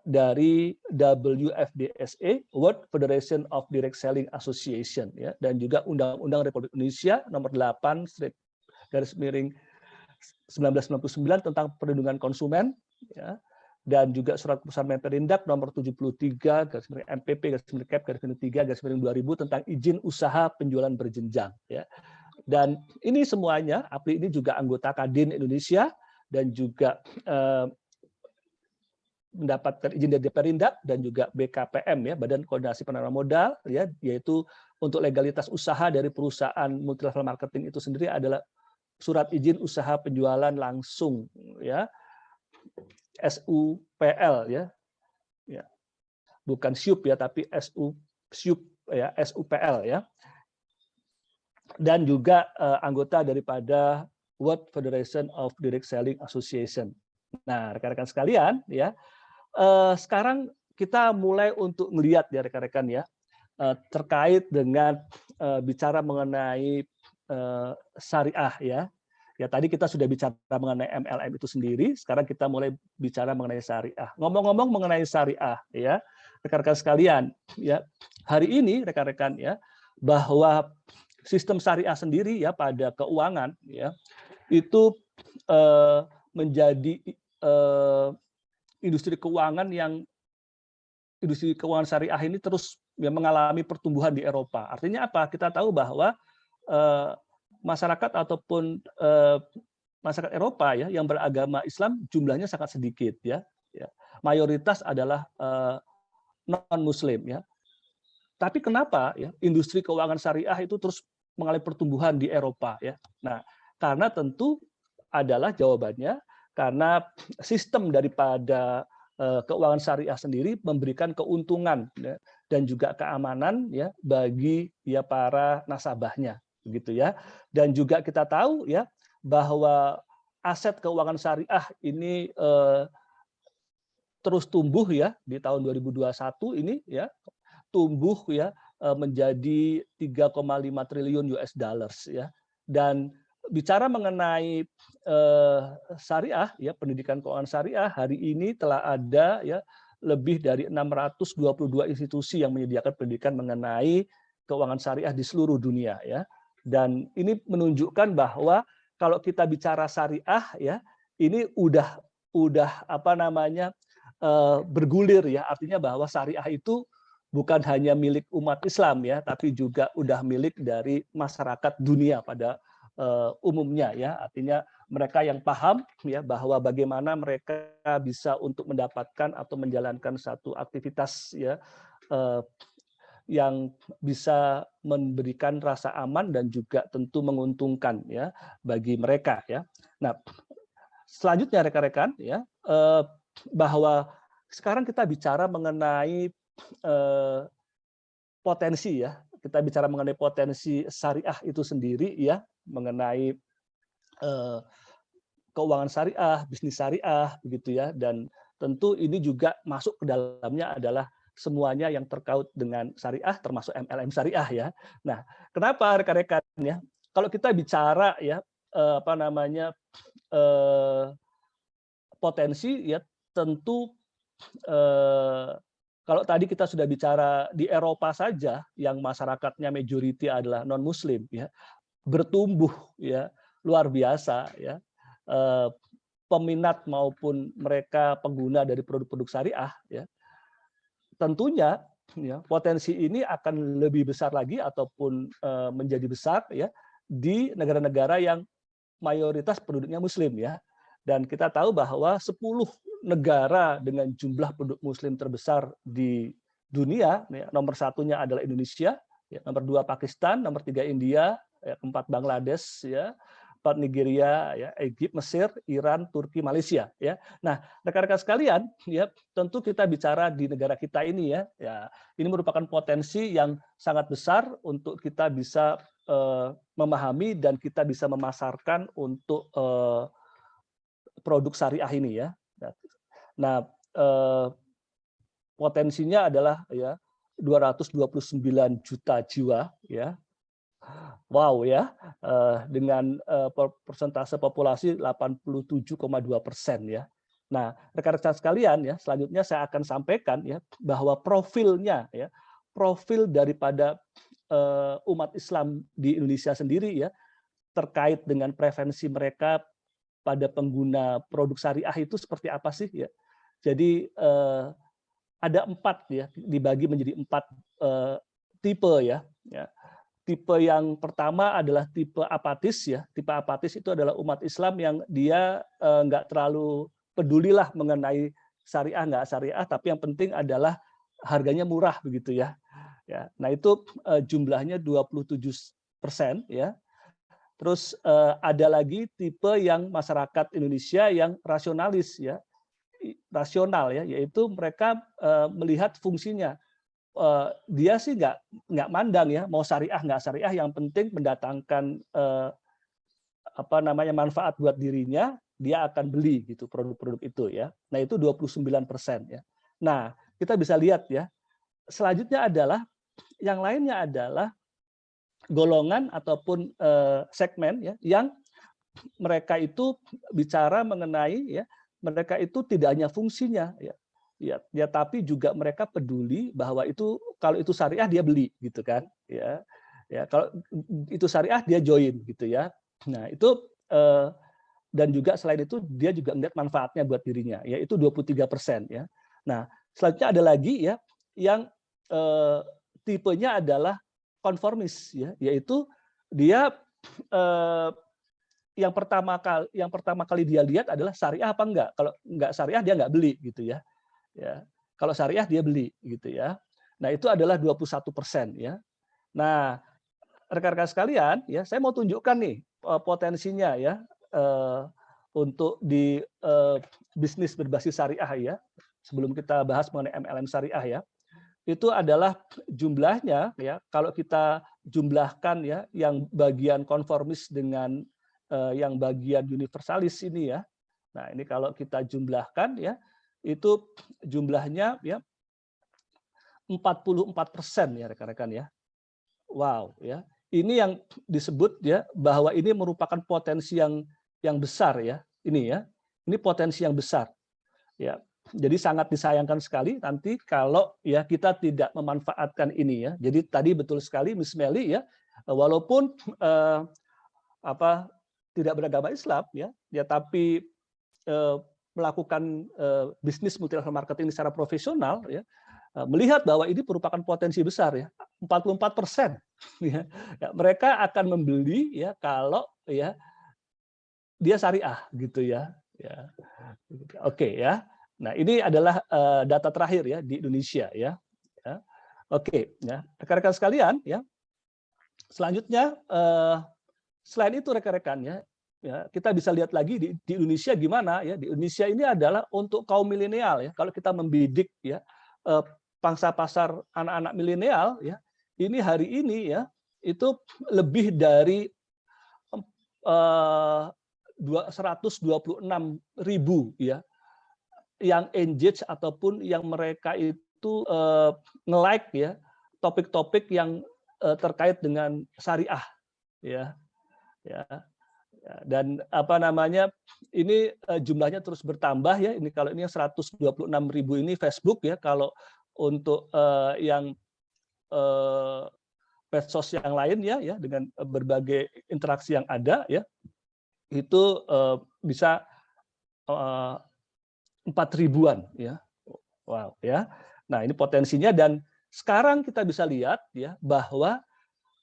dari WFDSA, World Federation of Direct Selling Association ya, dan juga Undang-Undang Republik Indonesia nomor 8/1999 tentang perlindungan konsumen ya, dan juga surat keputusan Menperindak nomor 73/MPP/Cap/3/2000 tentang izin usaha penjualan berjenjang ya. Dan ini semuanya APLI ini juga anggota Kadin Indonesia dan juga mendapatkan izin dari Perindak dan juga BKPM ya, Badan Koordinasi Penanaman Modal ya, yaitu untuk legalitas usaha dari perusahaan multilevel marketing itu sendiri adalah surat izin usaha penjualan langsung ya, SUPL ya. Ya. Bukan SUP ya, tapi SUP ya, SUPL ya. Dan juga anggota daripada World Federation of Direct Selling Association. Nah, rekan-rekan sekalian ya, sekarang kita mulai untuk melihat ya rekan-rekan ya, terkait dengan bicara mengenai syariah ya. Ya tadi kita sudah bicara mengenai MLM itu sendiri, sekarang kita mulai bicara mengenai syariah. Ngomong-ngomong mengenai syariah ya, rekan-rekan sekalian ya, hari ini rekan-rekan ya, bahwa sistem syariah sendiri ya pada keuangan ya itu menjadi industri keuangan syariah ini terus ya, mengalami pertumbuhan di Eropa. Artinya apa? Kita tahu bahwa masyarakat ataupun masyarakat Eropa ya yang beragama Islam jumlahnya sangat sedikit ya. Mayoritas adalah non-Muslim ya. Tapi kenapa ya industri keuangan syariah itu terus mengalami pertumbuhan di Eropa ya? Nah, karena tentu adalah jawabannya karena sistem daripada keuangan syariah sendiri memberikan keuntungan ya, dan juga keamanan ya bagi ya para nasabahnya begitu ya. Dan juga kita tahu ya bahwa aset keuangan syariah ini terus tumbuh ya di tahun 2021 ini ya, tumbuh ya menjadi 3,5 triliun US dollars ya. Dan bicara mengenai syariah ya, pendidikan keuangan syariah hari ini telah ada ya lebih dari 622 institusi yang menyediakan pendidikan mengenai keuangan syariah di seluruh dunia ya. Dan ini menunjukkan bahwa kalau kita bicara syariah ya, ini udah apa namanya bergulir ya, artinya bahwa syariah itu bukan hanya milik umat Islam ya, tapi juga udah milik dari masyarakat dunia pada umumnya ya. Artinya mereka yang paham ya bahwa bagaimana mereka bisa untuk mendapatkan atau menjalankan satu aktivitas ya yang bisa memberikan rasa aman dan juga tentu menguntungkan ya bagi mereka ya. Nah, selanjutnya rekan-rekan ya bahwa sekarang kita bicara mengenai potensi ya. Kita bicara mengenai potensi syariah itu sendiri ya, mengenai keuangan syariah, bisnis syariah begitu ya, dan tentu ini juga masuk ke dalamnya adalah semuanya yang terkait dengan syariah termasuk MLM syariah ya. Nah, kenapa rekan-rekan ya? Kalau kita bicara ya apa namanya potensi ya tentu kalau tadi kita sudah bicara di Eropa saja yang masyarakatnya majority adalah non muslim ya, bertumbuh ya luar biasa ya, peminat maupun mereka pengguna dari produk-produk syariah ya, tentunya ya potensi ini akan lebih besar lagi ataupun menjadi besar ya di negara-negara yang mayoritas penduduknya muslim ya. Dan kita tahu bahwa 10 negara dengan jumlah penduduk muslim terbesar di dunia, ya, nomor satunya adalah Indonesia, ya, nomor 2 Pakistan, nomor 3 India, ya, 4 Bangladesh, ya, 4 Nigeria, ya, Egypt, Mesir, Iran, Turki, Malaysia. Ya. Nah, rekan-rekan sekalian, ya, tentu kita bicara di negara kita ini ya, ini merupakan potensi yang sangat besar untuk kita bisa memahami dan kita bisa memasarkan untuk produk syariah ini ya. Nah, potensinya adalah ya 229 juta jiwa ya. Wow ya, dengan persentase populasi 87,2% ya. Nah, rekan-rekan sekalian ya, selanjutnya saya akan sampaikan ya bahwa profilnya ya, profil daripada umat Islam di Indonesia sendiri ya terkait dengan preferensi mereka pada pengguna produk syariah itu seperti apa sih ya. Jadi ada 4 ya, dibagi menjadi 4 tipe ya. Tipe yang pertama adalah tipe apatis ya. Tipe apatis itu adalah umat Islam yang dia nggak terlalu pedulilah mengenai syariah nggak syariah, tapi yang penting adalah harganya murah begitu ya. Nah itu jumlahnya 27% ya. Terus ada lagi tipe yang masyarakat Indonesia yang rasionalis ya, rasional ya, yaitu mereka melihat fungsinya. Dia sih nggak mandang ya, mau syariah nggak syariah, yang penting mendatangkan manfaat buat dirinya, dia akan beli gitu produk-produk itu ya. Nah itu 29% ya. Nah kita bisa lihat ya. Selanjutnya adalah yang lainnya adalah golongan ataupun segmen ya yang mereka itu bicara mengenai ya mereka itu tidak hanya fungsinya ya tapi juga mereka peduli bahwa itu kalau itu syariah dia beli gitu kan ya kalau itu syariah dia join gitu ya. Nah itu dan juga selain itu dia juga melihat manfaatnya buat dirinya yaitu 23% ya. Nah selanjutnya ada lagi ya yang tipenya adalah konformis ya, yaitu dia yang pertama kali dia lihat adalah syariah apa enggak. Kalau enggak syariah dia enggak beli gitu ya. Kalau syariah dia beli gitu ya. Nah, itu adalah 21% ya. Nah, rekan-rekan sekalian ya, saya mau tunjukkan nih potensinya ya untuk di bisnis berbasis syariah ya. Sebelum kita bahas mengenai MLM syariah ya. Itu adalah jumlahnya ya kalau kita jumlahkan ya yang bagian konformis dengan yang bagian universalis ini ya. Nah, ini kalau kita jumlahkan ya itu jumlahnya ya 44% ya rekan-rekan ya. Wow ya. Ini yang disebut ya bahwa ini merupakan potensi yang besar ya. Ini ya. Ini potensi yang besar. Ya. Jadi sangat disayangkan sekali nanti kalau ya kita tidak memanfaatkan ini ya. Jadi tadi betul sekali Miss Melly ya, walaupun tidak beragama Islam ya tapi melakukan bisnis multi level marketing secara profesional ya, melihat bahwa ini merupakan potensi besar ya, 44% ya. Mereka akan membeli ya kalau ya dia syariah gitu ya. Oke ya. Nah, ini adalah data terakhir ya di Indonesia ya. Oke, ya. Rekan-rekan sekalian ya. Selanjutnya selain itu rekan-rekan ya, kita bisa lihat lagi di Indonesia gimana ya. Di Indonesia ini adalah untuk kaum milenial ya. Kalau kita membidik ya pangsa pasar anak-anak milenial ya, ini hari ini ya itu lebih dari 126.000 ya yang engage ataupun yang mereka itu nge-like ya topik-topik yang terkait dengan syariah ya. Ya, dan apa namanya, ini jumlahnya terus bertambah ya. Ini kalau ini yang 126.000 ini Facebook ya. Kalau untuk yang medsos yang lain ya, dengan berbagai interaksi yang ada ya, itu bisa 4.000-an ya. Wow ya. Nah ini potensinya, dan sekarang kita bisa lihat ya bahwa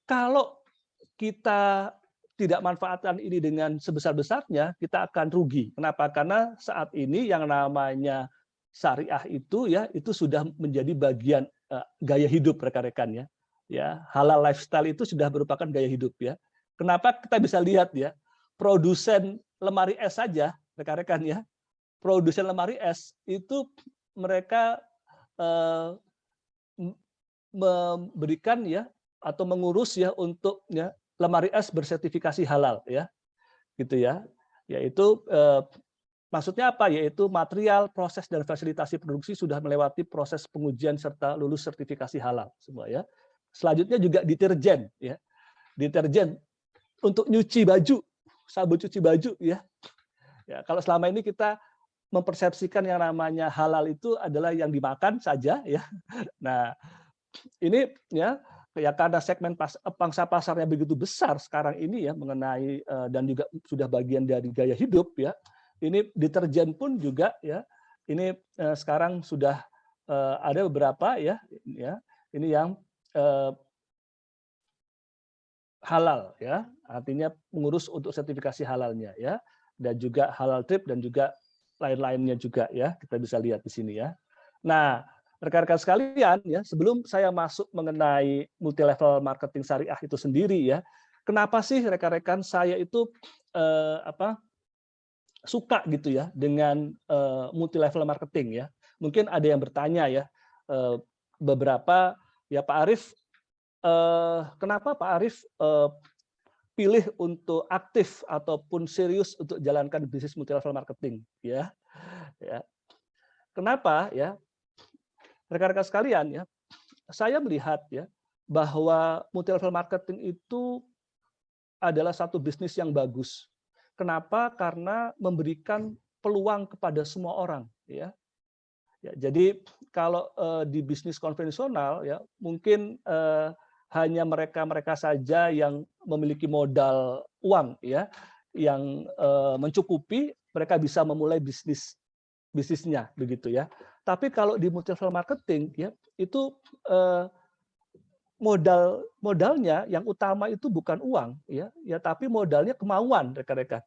kalau kita tidak manfaatkan ini dengan sebesar-besarnya, kita akan rugi. Kenapa? Karena saat ini yang namanya syariah itu ya, itu sudah menjadi bagian gaya hidup rekan-rekan ya. Ya, halal lifestyle itu sudah merupakan gaya hidup ya. Kenapa kita bisa lihat ya, produsen lemari es saja rekan-rekan ya, produsen lemari es itu mereka memberikan ya atau mengurus ya untuk ya lemari es bersertifikasi halal ya, gitu ya. Yaitu maksudnya apa? Yaitu material, proses dan fasilitasi produksi sudah melewati proses pengujian serta lulus sertifikasi halal semua ya. Selanjutnya juga deterjen ya. Deterjen untuk nyuci baju, sabun cuci baju ya. Ya, kalau selama ini kita mempersepsikan yang namanya halal itu adalah yang dimakan saja ya. Nah, ini ya karena segmen pangsa pasarnya begitu besar sekarang ini ya mengenai dan juga sudah bagian dari gaya hidup ya. Ini deterjen pun juga ya. Ini sekarang sudah ada beberapa ya ini yang halal ya. Artinya mengurus untuk sertifikasi halalnya ya, dan juga halal trip dan juga lain-lainnya juga ya. Kita bisa lihat di sini ya. Nah, rekan-rekan sekalian ya, sebelum saya masuk mengenai multi level marketing syariah itu sendiri ya, kenapa sih rekan-rekan saya itu suka gitu ya dengan multi level marketing ya? Mungkin ada yang bertanya ya, beberapa ya Pak Arief, kenapa Pak Arief pilih untuk aktif ataupun serius untuk jalankan bisnis multi level marketing ya? Kenapa ya? Rekan-rekan sekalian ya, saya melihat ya bahwa multi level marketing itu adalah satu bisnis yang bagus. Kenapa? Karena memberikan peluang kepada semua orang ya. Jadi kalau di bisnis konvensional ya mungkin hanya mereka saja yang memiliki modal uang ya, yang mencukupi, mereka bisa memulai bisnisnya begitu ya. Tapi kalau di multi level marketing ya itu modalnya yang utama itu bukan uang ya, tapi modalnya kemauan rekan-rekan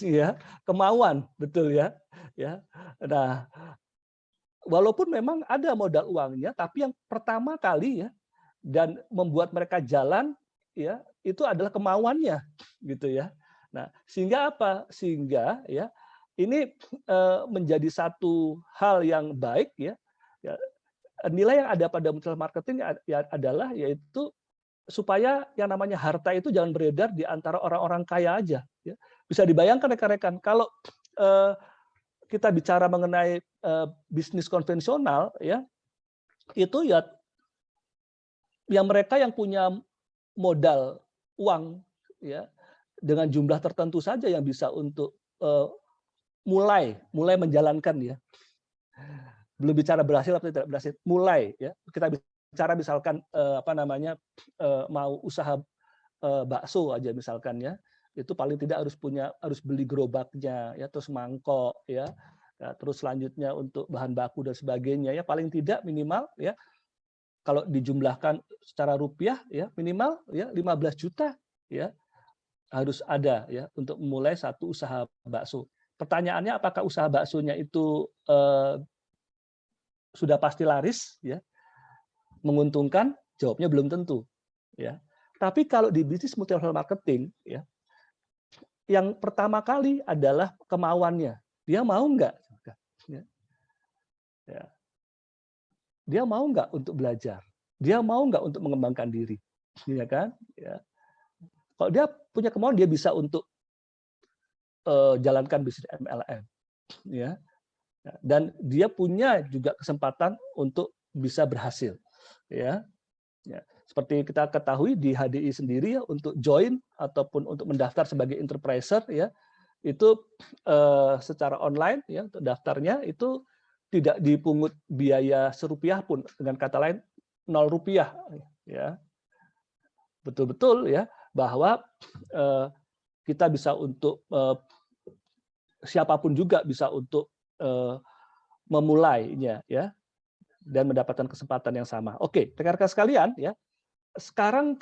ya, kemauan betul ya. Nah, walaupun memang ada modal uangnya, tapi yang pertama kali ya dan membuat mereka jalan ya itu adalah kemauannya gitu ya. Nah, sehingga apa? Sehingga ya ini menjadi satu hal yang baik ya. Nilai yang ada pada multi level marketing adalah yaitu supaya yang namanya harta itu jangan beredar di antara orang-orang kaya aja. Ya. Bisa dibayangkan rekan-rekan kalau kita bicara mengenai bisnis konvensional ya, itu ya yang mereka yang punya modal uang ya dengan jumlah tertentu saja yang bisa untuk mulai menjalankan ya. Belum bicara berhasil atau tidak berhasil, mulai ya. Kita bicara misalkan mau usaha bakso aja misalkan ya. Itu paling tidak harus beli gerobaknya ya, terus mangkok ya. Terus selanjutnya untuk bahan baku dan sebagainya ya, paling tidak minimal ya kalau dijumlahkan secara rupiah ya minimal ya 15 juta ya harus ada ya untuk memulai satu usaha bakso. Pertanyaannya apakah usaha baksonya itu sudah pasti laris ya, menguntungkan? Jawabnya belum tentu ya. Tapi kalau di bisnis multi level marketing ya, yang pertama kali adalah kemauannya. Dia mau nggak? Ya. Dia mau nggak untuk belajar? Dia mau nggak untuk mengembangkan diri? Ya kan? Ya. Kalau dia punya kemauan, dia bisa untuk jalankan bisnis MLM. Ya. Dan dia punya juga kesempatan untuk bisa berhasil ya. seperti kita ketahui di HDI sendiri ya, untuk join ataupun untuk mendaftar sebagai enterpriser ya, itu secara online ya, untuk daftarnya itu tidak dipungut biaya serupiah pun, dengan kata lain 0 rupiah ya. Betul-betul ya bahwa kita bisa untuk siapapun juga bisa untuk memulainya ya, dan mendapatkan kesempatan yang sama. Oke, rekan-rekan sekalian ya. Sekarang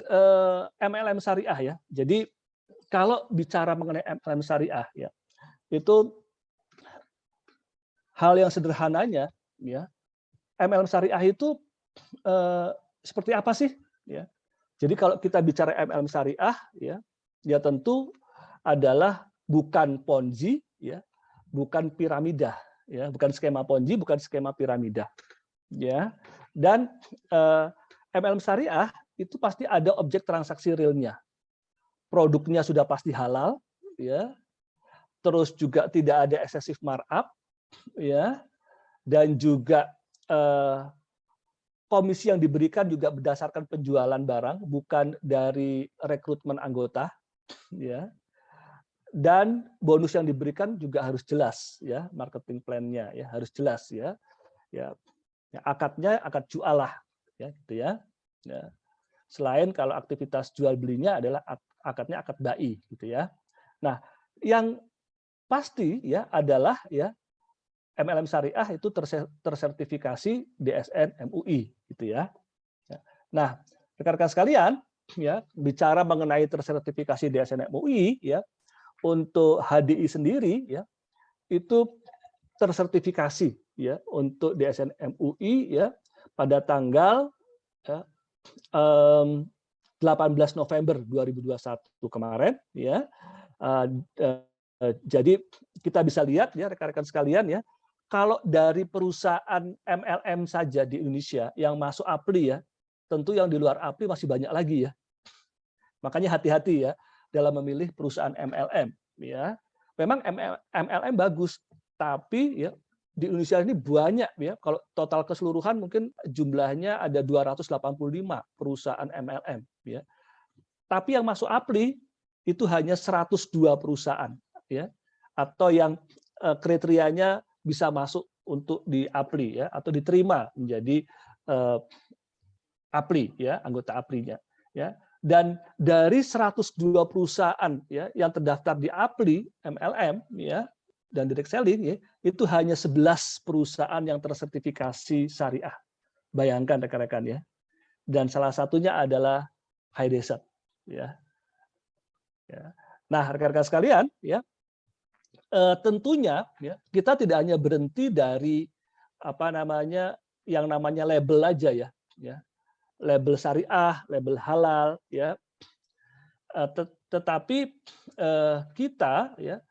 MLM syariah ya. Jadi kalau bicara mengenai MLM syariah ya, itu hal yang sederhananya ya. MLM syariah itu seperti apa sih ya? Jadi kalau kita bicara MLM syariah ya, ya tentu adalah bukan Ponzi ya, bukan piramida ya, bukan skema Ponzi, bukan skema piramida ya. Dan MLM syariah itu pasti ada objek transaksi realnya. Produknya sudah pasti halal ya. Terus juga tidak ada excessive markup ya. Dan juga komisi yang diberikan juga berdasarkan penjualan barang, bukan dari rekrutmen anggota ya. Dan bonus yang diberikan juga harus jelas ya, marketing plan-nya ya harus jelas ya. Ya, akadnya akad jualah ya gitu ya. Ya. Selain kalau aktivitas jual belinya adalah akadnya akad bai gitu ya. Nah, yang pasti ya adalah ya MLM syariah itu tersertifikasi DSN MUI gitu ya. Nah, rekan-rekan sekalian ya, bicara mengenai tersertifikasi DSN MUI ya, untuk HDI sendiri ya, itu tersertifikasi ya untuk DSN MUI ya pada tanggal ya, 18 November 2021 kemarin ya. Jadi kita bisa lihat ya rekan-rekan sekalian ya, kalau dari perusahaan MLM saja di Indonesia yang masuk APLI ya, tentu yang di luar APLI masih banyak lagi ya. Makanya hati-hati ya dalam memilih perusahaan MLM ya. Memang MLM bagus, tapi ya di Indonesia ini banyak ya, kalau total keseluruhan mungkin jumlahnya ada 285 perusahaan MLM ya. Tapi yang masuk APLI itu hanya 102 perusahaan ya, atau yang kriterianya bisa masuk untuk di APLI ya, atau diterima menjadi APLI ya, anggota APLI-nya ya. Dan dari 102 perusahaan ya yang terdaftar di APLI MLM ya dan direct selling ya, itu hanya 11 perusahaan yang tersertifikasi syariah. Bayangkan rekan-rekan ya. Dan salah satunya adalah High Desert ya. Ya. Nah, rekan-rekan sekalian ya, tentunya ya, kita tidak hanya berhenti dari apa namanya yang namanya label aja ya. Label syariah, label halal ya. Tetapi kita ya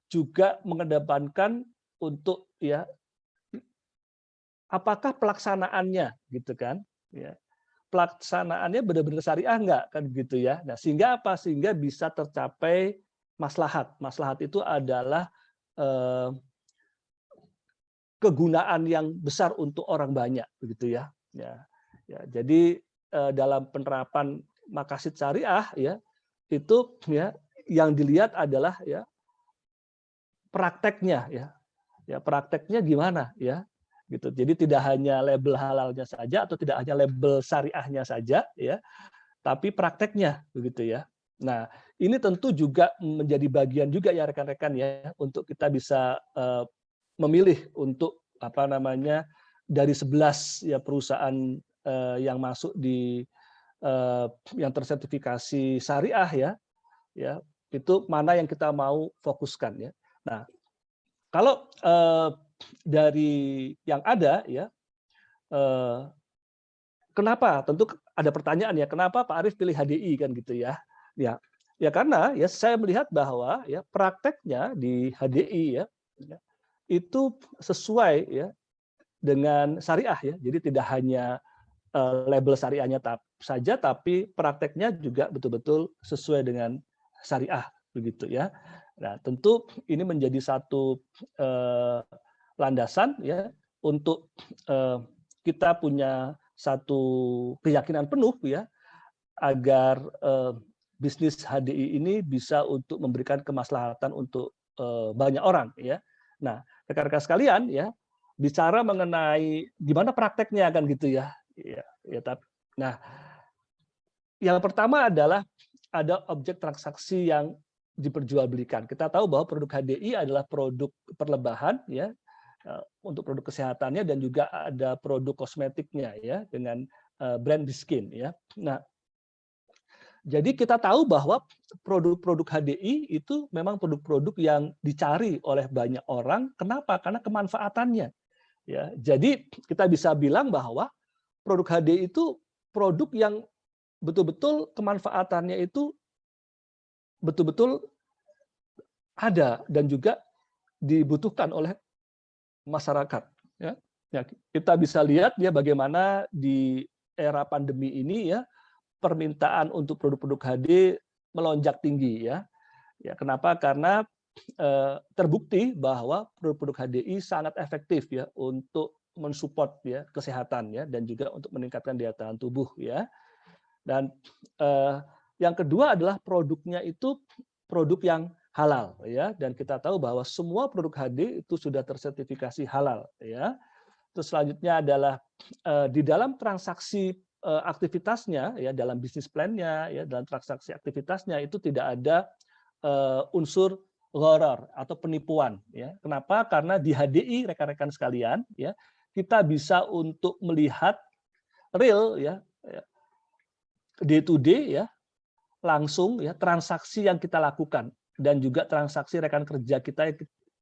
juga mengedepankan untuk ya apakah pelaksanaannya gitu kan ya. Pelaksanaannya benar-benar syariah enggak kan gitu ya. Nah, sehingga apa? Sehingga bisa tercapai maslahat. Maslahat itu adalah kegunaan yang besar untuk orang banyak begitu ya. Ya, jadi dalam penerapan maqasid syariah ya itu ya yang dilihat adalah ya prakteknya ya. Ya prakteknya gimana ya gitu. Jadi tidak hanya label halalnya saja atau tidak hanya label syariahnya saja ya, tapi prakteknya begitu ya. Nah, ini tentu juga menjadi bagian juga ya rekan-rekan ya untuk kita bisa memilih untuk apa namanya dari 11 ya perusahaan yang masuk di yang tersertifikasi syariah ya itu mana yang kita mau fokuskan ya. Nah, kalau dari yang ada ya kenapa? Tentu ada pertanyaan ya, kenapa Pak Arief pilih HDI kan gitu ya. Ya karena ya saya melihat bahwa ya prakteknya di HDI ya itu sesuai ya dengan syariah ya. Jadi tidak hanya label syariahnya saja, tapi prakteknya juga betul-betul sesuai dengan syariah begitu ya. Nah, tentu ini menjadi satu landasan ya untuk kita punya satu keyakinan penuh ya agar bisnis HDI ini bisa untuk memberikan kemaslahatan untuk banyak orang ya. Nah, rekan-rekan sekalian ya, bicara mengenai gimana prakteknya kan gitu ya. Nah, yang pertama adalah ada objek transaksi yang diperjualbelikan. Kita tahu bahwa produk HDI adalah produk perlebahan ya, untuk produk kesehatannya, dan juga ada produk kosmetiknya ya dengan brand Biskin ya. Nah, jadi kita tahu bahwa produk-produk HDI itu memang produk-produk yang dicari oleh banyak orang. Kenapa? Karena kemanfaatannya. Ya, jadi kita bisa bilang bahwa produk HDI itu produk yang betul-betul kemanfaatannya itu betul-betul ada dan juga dibutuhkan oleh masyarakat. Ya, kita bisa lihat ya bagaimana di era pandemi ini ya, permintaan untuk produk-produk HD melonjak tinggi ya. Ya, kenapa? Karena terbukti bahwa produk-produk HDI sangat efektif ya untuk mensupport ya kesehatan ya, dan juga untuk meningkatkan daya tahan tubuh ya. Dan yang kedua adalah produknya itu produk yang halal ya, dan kita tahu bahwa semua produk HD itu sudah tersertifikasi halal ya. Terus selanjutnya adalah di dalam transaksi aktivitasnya ya, dalam bisnis plan-nya ya, dalam transaksi aktivitasnya itu tidak ada unsur gharar atau penipuan ya. Kenapa? Karena di HDI rekan-rekan sekalian ya, kita bisa untuk melihat real ya, day to day ya, langsung ya transaksi yang kita lakukan, dan juga transaksi rekan kerja kita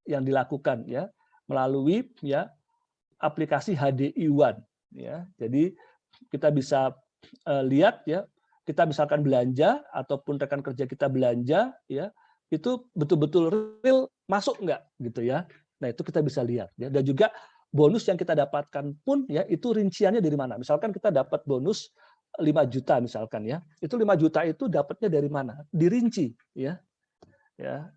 yang dilakukan ya melalui ya aplikasi HDI One ya. Jadi kita bisa lihat ya, kita misalkan belanja ataupun rekan kerja kita belanja ya, itu betul-betul real masuk nggak gitu ya. Nah, itu kita bisa lihat ya. Dan juga bonus yang kita dapatkan pun ya, itu rinciannya dari mana. Misalkan kita dapat bonus 5 juta misalkan ya. Itu 5 juta itu dapatnya dari mana? Dirinci ya. Ya.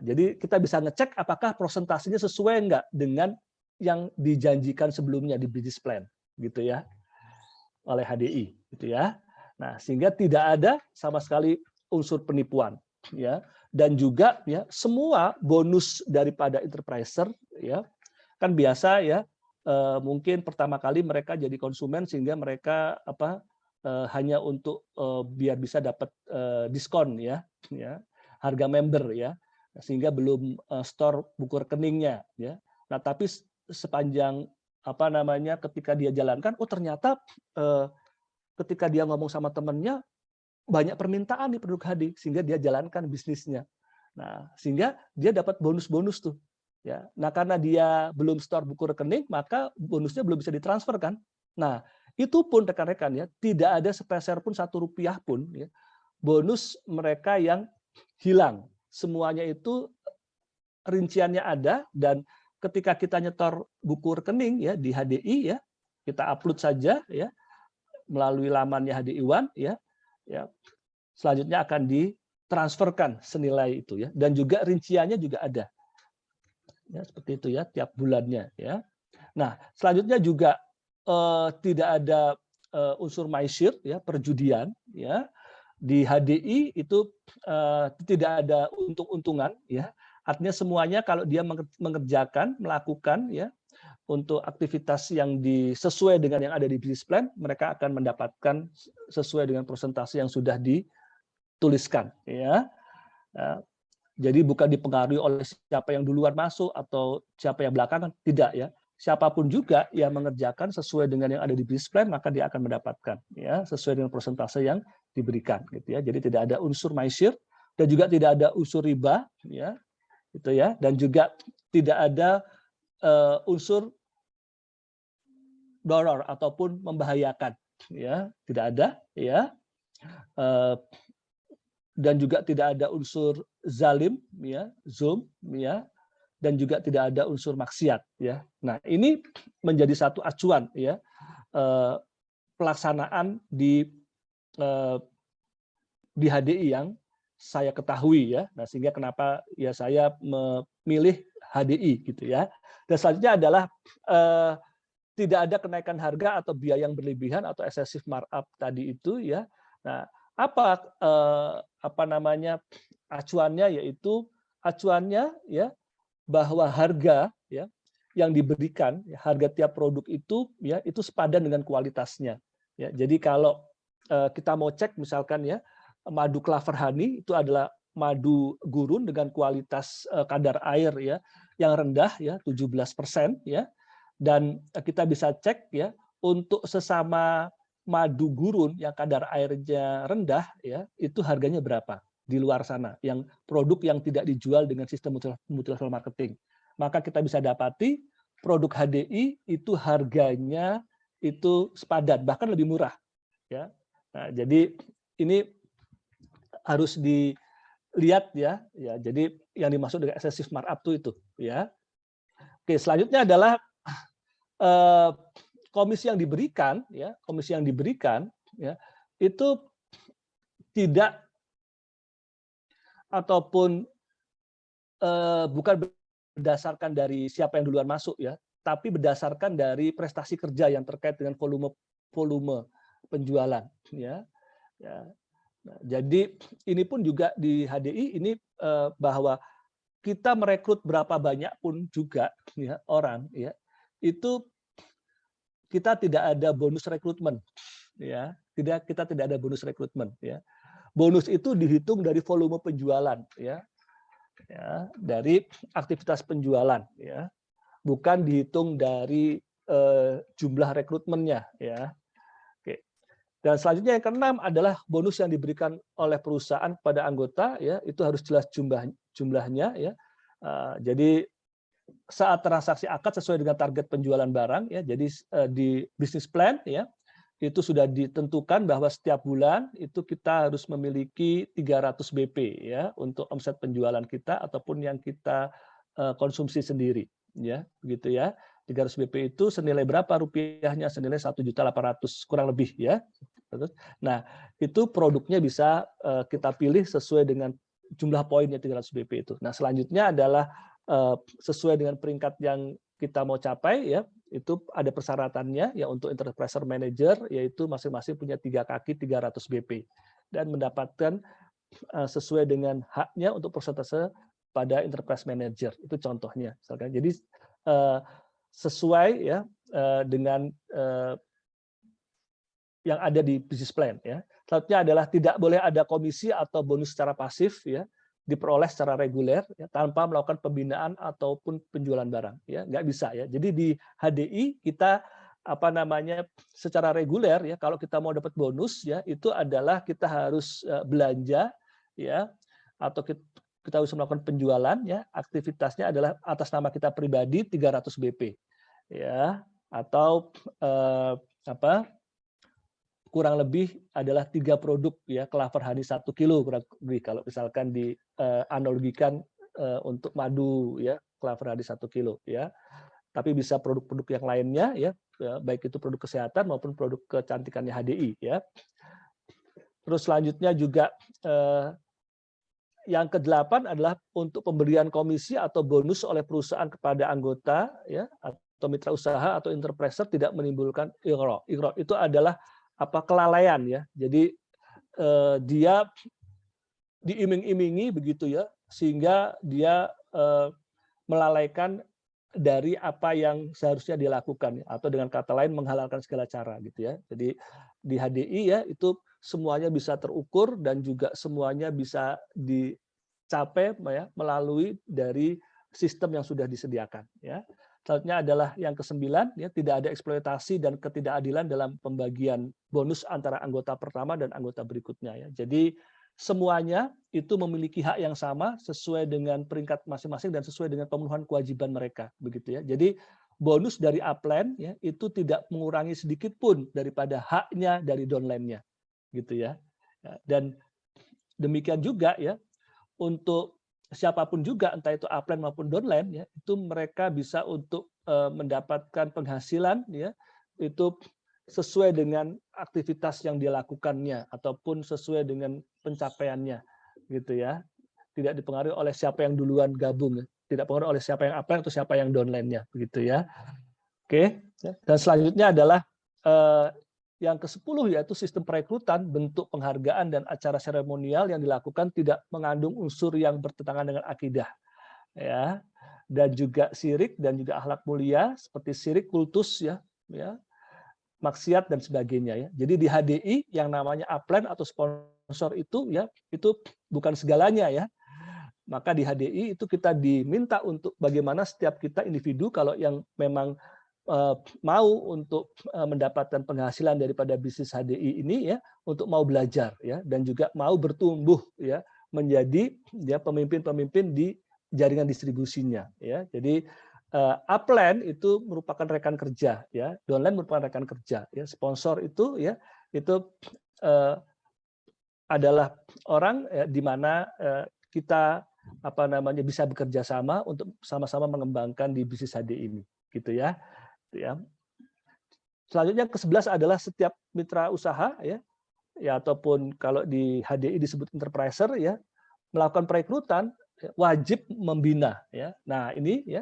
Jadi kita bisa ngecek apakah persentasenya sesuai nggak dengan yang dijanjikan sebelumnya di business plan gitu ya, oleh HDI gitu ya. Nah, sehingga tidak ada sama sekali unsur penipuan ya. Dan juga ya semua bonus daripada enterpriser ya, kan biasa ya, mungkin pertama kali mereka jadi konsumen sehingga mereka hanya untuk biar bisa dapat diskon ya, harga member ya, sehingga belum store buku rekeningnya ya. Nah, tapi sepanjang ketika dia jalankan, oh ternyata ketika dia ngomong sama temennya banyak permintaan di produk HD, sehingga dia jalankan bisnisnya. Nah, sehingga dia dapat bonus-bonus tuh ya. Nah, karena dia belum store buku rekening, maka bonusnya belum bisa ditransfer kan. Nah, itu pun rekan-rekan ya, tidak ada sepeser pun, 1 rupiah pun ya, bonus mereka yang hilang. Semuanya itu rinciannya ada, dan ketika kita nyetor buku rekening ya di HDI ya, kita upload saja ya melalui lamannya HDI One ya, selanjutnya akan ditransferkan senilai itu ya, dan juga rinciannya juga ada. Ya, seperti itu ya tiap bulannya ya. Nah, selanjutnya juga tidak ada unsur maisir ya, perjudian ya. Di HDI itu tidak ada untung-untungan ya. Artinya semuanya kalau dia melakukan ya untuk aktivitas yang sesuai dengan yang ada di business plan, mereka akan mendapatkan sesuai dengan persentase yang sudah dituliskan ya. Jadi bukan dipengaruhi oleh siapa yang duluan masuk atau siapa yang belakangan, tidak ya. Siapapun juga yang mengerjakan sesuai dengan yang ada di business plan, maka dia akan mendapatkan ya sesuai dengan persentase yang diberikan gitu ya. Jadi tidak ada unsur maisir dan juga tidak ada unsur riba ya. Itu ya, dan juga tidak ada unsur doror ataupun membahayakan ya, tidak ada ya. Dan juga tidak ada unsur zalim ya, zulm ya, dan juga tidak ada unsur maksiat ya. Nah, ini menjadi satu acuan ya pelaksanaan di HDI yang saya ketahui ya. Nah, sehingga kenapa ya saya memilih HDI gitu ya. Dan selanjutnya adalah tidak ada kenaikan harga atau biaya yang berlebihan atau excessive markup tadi itu ya. Nah, apa namanya acuannya, yaitu acuannya ya bahwa harga ya yang diberikan, ya, harga tiap produk itu ya itu sepadan dengan kualitasnya. Ya, jadi kalau kita mau cek misalkan ya madu Clover Honey itu adalah madu gurun dengan kualitas kadar air ya yang rendah ya 17% ya, dan kita bisa cek ya untuk sesama madu gurun yang kadar airnya rendah ya itu harganya berapa di luar sana yang produk yang tidak dijual dengan sistem multilevel marketing. Maka kita bisa dapati produk HDI itu harganya itu sepadan bahkan lebih murah ya. Nah, jadi ini harus dilihat ya. Jadi yang dimaksud dengan excessive markup itu ya. Oke, selanjutnya adalah komisi yang diberikan ya, itu tidak ataupun bukan berdasarkan dari siapa yang duluan masuk ya, tapi berdasarkan dari prestasi kerja yang terkait dengan volume penjualan ya. Nah, jadi ini pun juga di HDI ini bahwa kita merekrut berapa banyak pun juga ya orang ya itu kita tidak ada bonus rekrutmen ya, kita tidak ada bonus rekrutmen ya. Bonus itu dihitung dari volume penjualan ya, dari aktivitas penjualan ya, bukan dihitung dari jumlah rekrutmennya ya. Oke. Dan selanjutnya yang keenam adalah bonus yang diberikan oleh perusahaan pada anggota ya, itu harus jelas jumlahnya ya. Jadi saat transaksi akad sesuai dengan target penjualan barang ya, jadi di bisnis plan ya itu sudah ditentukan bahwa setiap bulan itu kita harus memiliki 300 BP ya untuk omset penjualan kita ataupun yang kita konsumsi sendiri ya, begitu ya. 300 BP itu senilai berapa rupiahnya? Senilai 1.800.000 kurang lebih ya. Nah, itu produknya bisa kita pilih sesuai dengan jumlah poinnya 300 BP itu. Nah, selanjutnya adalah sesuai dengan peringkat yang kita mau capai ya, itu ada persyaratannya ya untuk enterprise manager, yaitu masing-masing punya 3 kaki 300 BP dan mendapatkan sesuai dengan haknya untuk persentase pada enterprise manager. Itu contohnya misalkan. Jadi sesuai ya dengan yang ada di business plan ya. Selanjutnya adalah tidak boleh ada komisi atau bonus secara pasif ya diperoleh secara reguler ya, tanpa melakukan pembinaan ataupun penjualan barang ya, nggak bisa ya. Jadi di HDI kita secara reguler ya, kalau kita mau dapat bonus ya itu adalah kita harus belanja ya, atau kita harus melakukan penjualan ya, aktivitasnya adalah atas nama kita pribadi 300 BP ya, atau kurang lebih adalah 3 produk ya, Clover Honey 1 kilo kurang lebih kalau misalkan dianalogikan untuk madu ya, Clover Honey 1 kilo ya. Tapi bisa produk-produk yang lainnya ya, baik itu produk kesehatan maupun produk kecantikannya HDI ya. Terus selanjutnya juga yang ke-8 adalah untuk pemberian komisi atau bonus oleh perusahaan kepada anggota ya, atau mitra usaha atau enterpriser tidak menimbulkan ighra. Ighra itu adalah kelalaian ya. Jadi dia diiming-imingi begitu ya, sehingga dia melalaikan dari apa yang seharusnya dilakukan atau dengan kata lain menghalalkan segala cara gitu ya. Jadi di HDI ya itu semuanya bisa terukur dan juga semuanya bisa dicapai ya melalui dari sistem yang sudah disediakan ya. Selanjutnya adalah yang ke-9 ya, tidak ada eksploitasi dan ketidakadilan dalam pembagian bonus antara anggota pertama dan anggota berikutnya ya. Jadi semuanya itu memiliki hak yang sama sesuai dengan peringkat masing-masing dan sesuai dengan pemenuhan kewajiban mereka begitu ya. Jadi bonus dari upline ya itu tidak mengurangi sedikit pun daripada haknya dari downline-nya gitu ya. Dan demikian juga ya untuk siapapun juga entah itu upline maupun downline ya itu mereka bisa untuk mendapatkan penghasilan ya itu sesuai dengan aktivitas yang dilakukannya ataupun sesuai dengan pencapaiannya gitu ya, tidak dipengaruhi oleh siapa yang duluan gabung, tidak dipengaruhi oleh siapa yang upline atau siapa yang downline-nya begitu ya. Oke, dan selanjutnya adalah Yang ke-10 yaitu sistem perekrutan, bentuk penghargaan dan acara seremonial yang dilakukan tidak mengandung unsur yang bertentangan dengan akidah. Ya. Dan juga syirik dan juga akhlak mulia seperti syirik kultus ya, maksiat dan sebagainya ya. Jadi di HDI yang namanya upline atau sponsor itu ya, itu bukan segalanya ya. Maka di HDI itu kita diminta untuk bagaimana setiap kita individu kalau yang memang mau untuk mendapatkan penghasilan daripada bisnis HDI ini ya, untuk mau belajar ya, dan juga mau bertumbuh ya menjadi ya pemimpin-pemimpin di jaringan distribusinya ya. Jadi upline itu merupakan rekan kerja ya, downline merupakan rekan kerja ya, sponsor itu ya itu adalah orang ya, di mana kita bisa bekerja sama untuk sama-sama mengembangkan di bisnis HDI ini gitu ya. Selanjutnya ke-11 adalah setiap mitra usaha ya ataupun kalau di HDI disebut enterpriser ya, melakukan perekrutan wajib membina ya. Nah, ini ya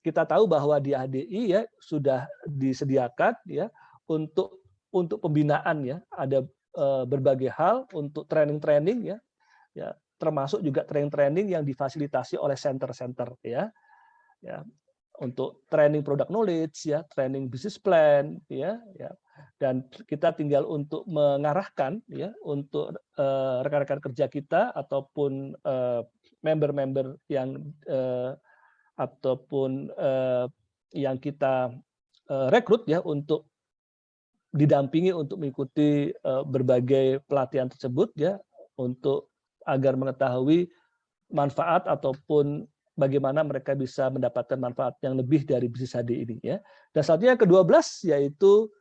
kita tahu bahwa di HDI ya sudah disediakan ya untuk pembinaan ya, ada berbagai hal untuk training-training ya, termasuk juga training-training yang difasilitasi oleh center-center ya, untuk training product knowledge ya, training business plan ya, dan kita tinggal untuk mengarahkan ya untuk rekan-rekan kerja kita ataupun member-member yang ataupun yang kita rekrut ya untuk didampingi untuk mengikuti berbagai pelatihan tersebut ya, untuk agar mengetahui manfaat ataupun bagaimana mereka bisa mendapatkan manfaat yang lebih dari bisnis HD ini ya. Dan selanjutnya yang ke-12 yaitu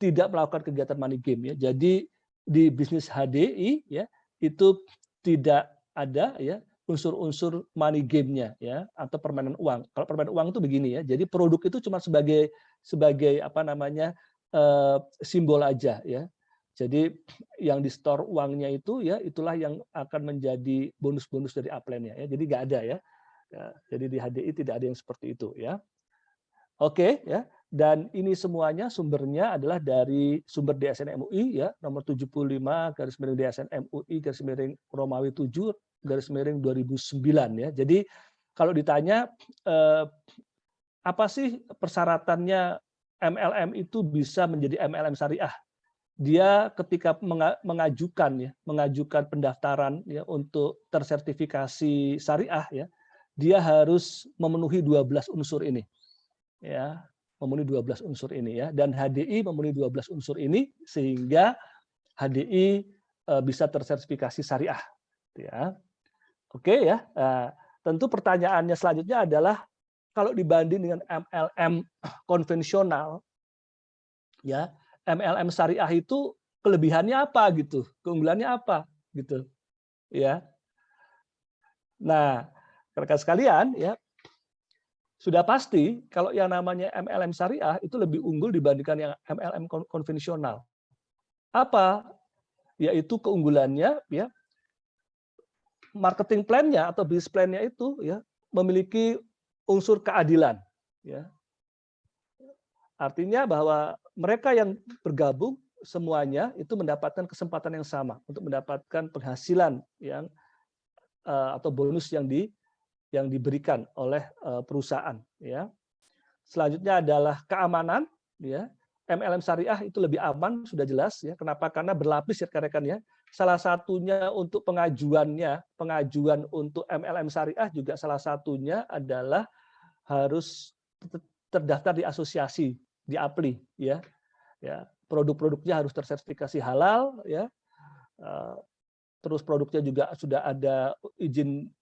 tidak melakukan kegiatan money game ya. Jadi di bisnis HDI ya itu tidak ada ya unsur-unsur money game-nya ya atau permainan uang. Kalau permainan uang itu begini ya. Jadi produk itu cuma sebagai simbol aja ya. Jadi yang di store uangnya itu ya itulah yang akan menjadi bonus-bonus dari upline-nya ya. Jadi nggak ada ya. Jadi di HDI tidak ada yang seperti itu ya. Oke ya. Dan ini semuanya sumbernya adalah dari sumber DSN MUI ya, nomor 75 /DSN MUI Romawi 7 /2009 ya. Jadi kalau ditanya apa sih persyaratannya MLM itu bisa menjadi MLM syariah? Dia ketika mengajukan pendaftaran ya untuk tersertifikasi syariah ya, dia harus memenuhi 12 unsur ini. Ya, memenuhi 12 unsur ini ya, dan HDI memenuhi 12 unsur ini sehingga HDI bisa tersertifikasi syariah ya. Oke ya. Tentu pertanyaannya selanjutnya adalah kalau dibanding dengan MLM konvensional ya, MLM syariah itu kelebihannya apa gitu, keunggulannya apa gitu ya. Nah, rekan sekalian ya, sudah pasti kalau yang namanya MLM syariah itu lebih unggul dibandingkan yang MLM konvensional. Apa? Yaitu keunggulannya ya, marketing plan-nya atau business plan-nya itu ya memiliki unsur keadilan ya. Artinya bahwa mereka yang bergabung semuanya itu mendapatkan kesempatan yang sama untuk mendapatkan penghasilan yang atau bonus yang diberikan oleh perusahaan ya. Selanjutnya adalah keamanan ya. MLM syariah itu lebih aman sudah jelas ya. Kenapa? Karena berlapis ya rekan-rekan ya. Salah satunya untuk pengajuan untuk MLM syariah juga salah satunya adalah harus terdaftar di asosiasi, di APLI ya. Produk-produknya harus tersertifikasi halal ya. Terus produknya juga sudah ada izin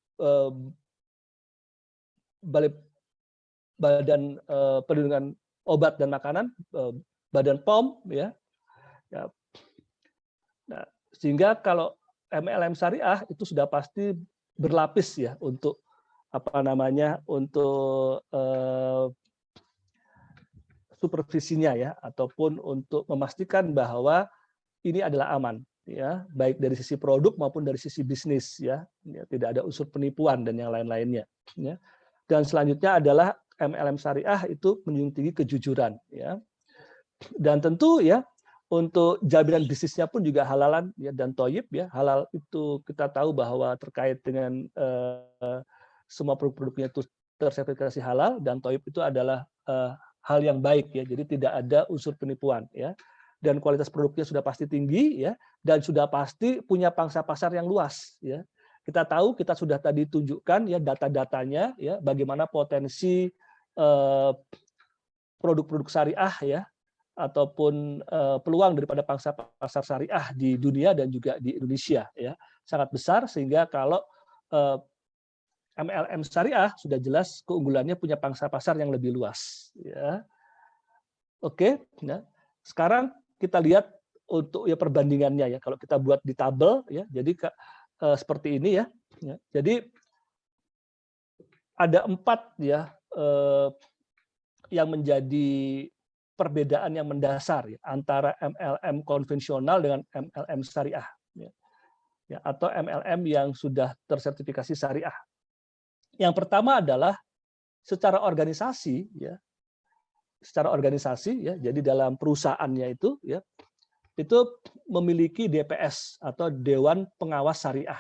Badan Perlindungan Obat dan Makanan, Badan POM ya. Nah, sehingga kalau MLM syariah itu sudah pasti berlapis ya untuk untuk supervisinya ya, ataupun untuk memastikan bahwa ini adalah aman ya, baik dari sisi produk maupun dari sisi bisnis ya, tidak ada unsur penipuan dan yang lain-lainnya ya. Dan selanjutnya adalah MLM syariah itu menjunjung tinggi kejujuran ya. Dan tentu ya Untuk jaminan bisnisnya pun juga halalan ya dan thayyib ya. Halal itu kita tahu bahwa terkait dengan semua produk-produknya itu tersertifikasi halal, dan thayyib itu adalah hal yang baik ya. Jadi tidak ada unsur penipuan ya. Dan kualitas produknya sudah pasti tinggi ya, dan sudah pasti punya pangsa pasar yang luas ya. Kita tahu, kita sudah tadi tunjukkan ya data-datanya ya, bagaimana potensi produk-produk syariah ya, ataupun peluang daripada pangsa pasar syariah di dunia dan juga di Indonesia ya, sangat besar, sehingga kalau MLM syariah sudah jelas keunggulannya punya pangsa pasar yang lebih luas ya. Oke, ya. Sekarang kita lihat untuk ya perbandingannya ya, kalau kita buat di tabel ya, jadi seperti ini ya. Jadi ada 4 ya yang menjadi perbedaan yang mendasar ya, antara MLM konvensional dengan MLM syariah ya, atau MLM yang sudah tersertifikasi syariah. Yang pertama adalah secara organisasi ya. Secara organisasi ya, jadi dalam perusahaannya itu ya, itu memiliki DPS atau Dewan Pengawas Syariah.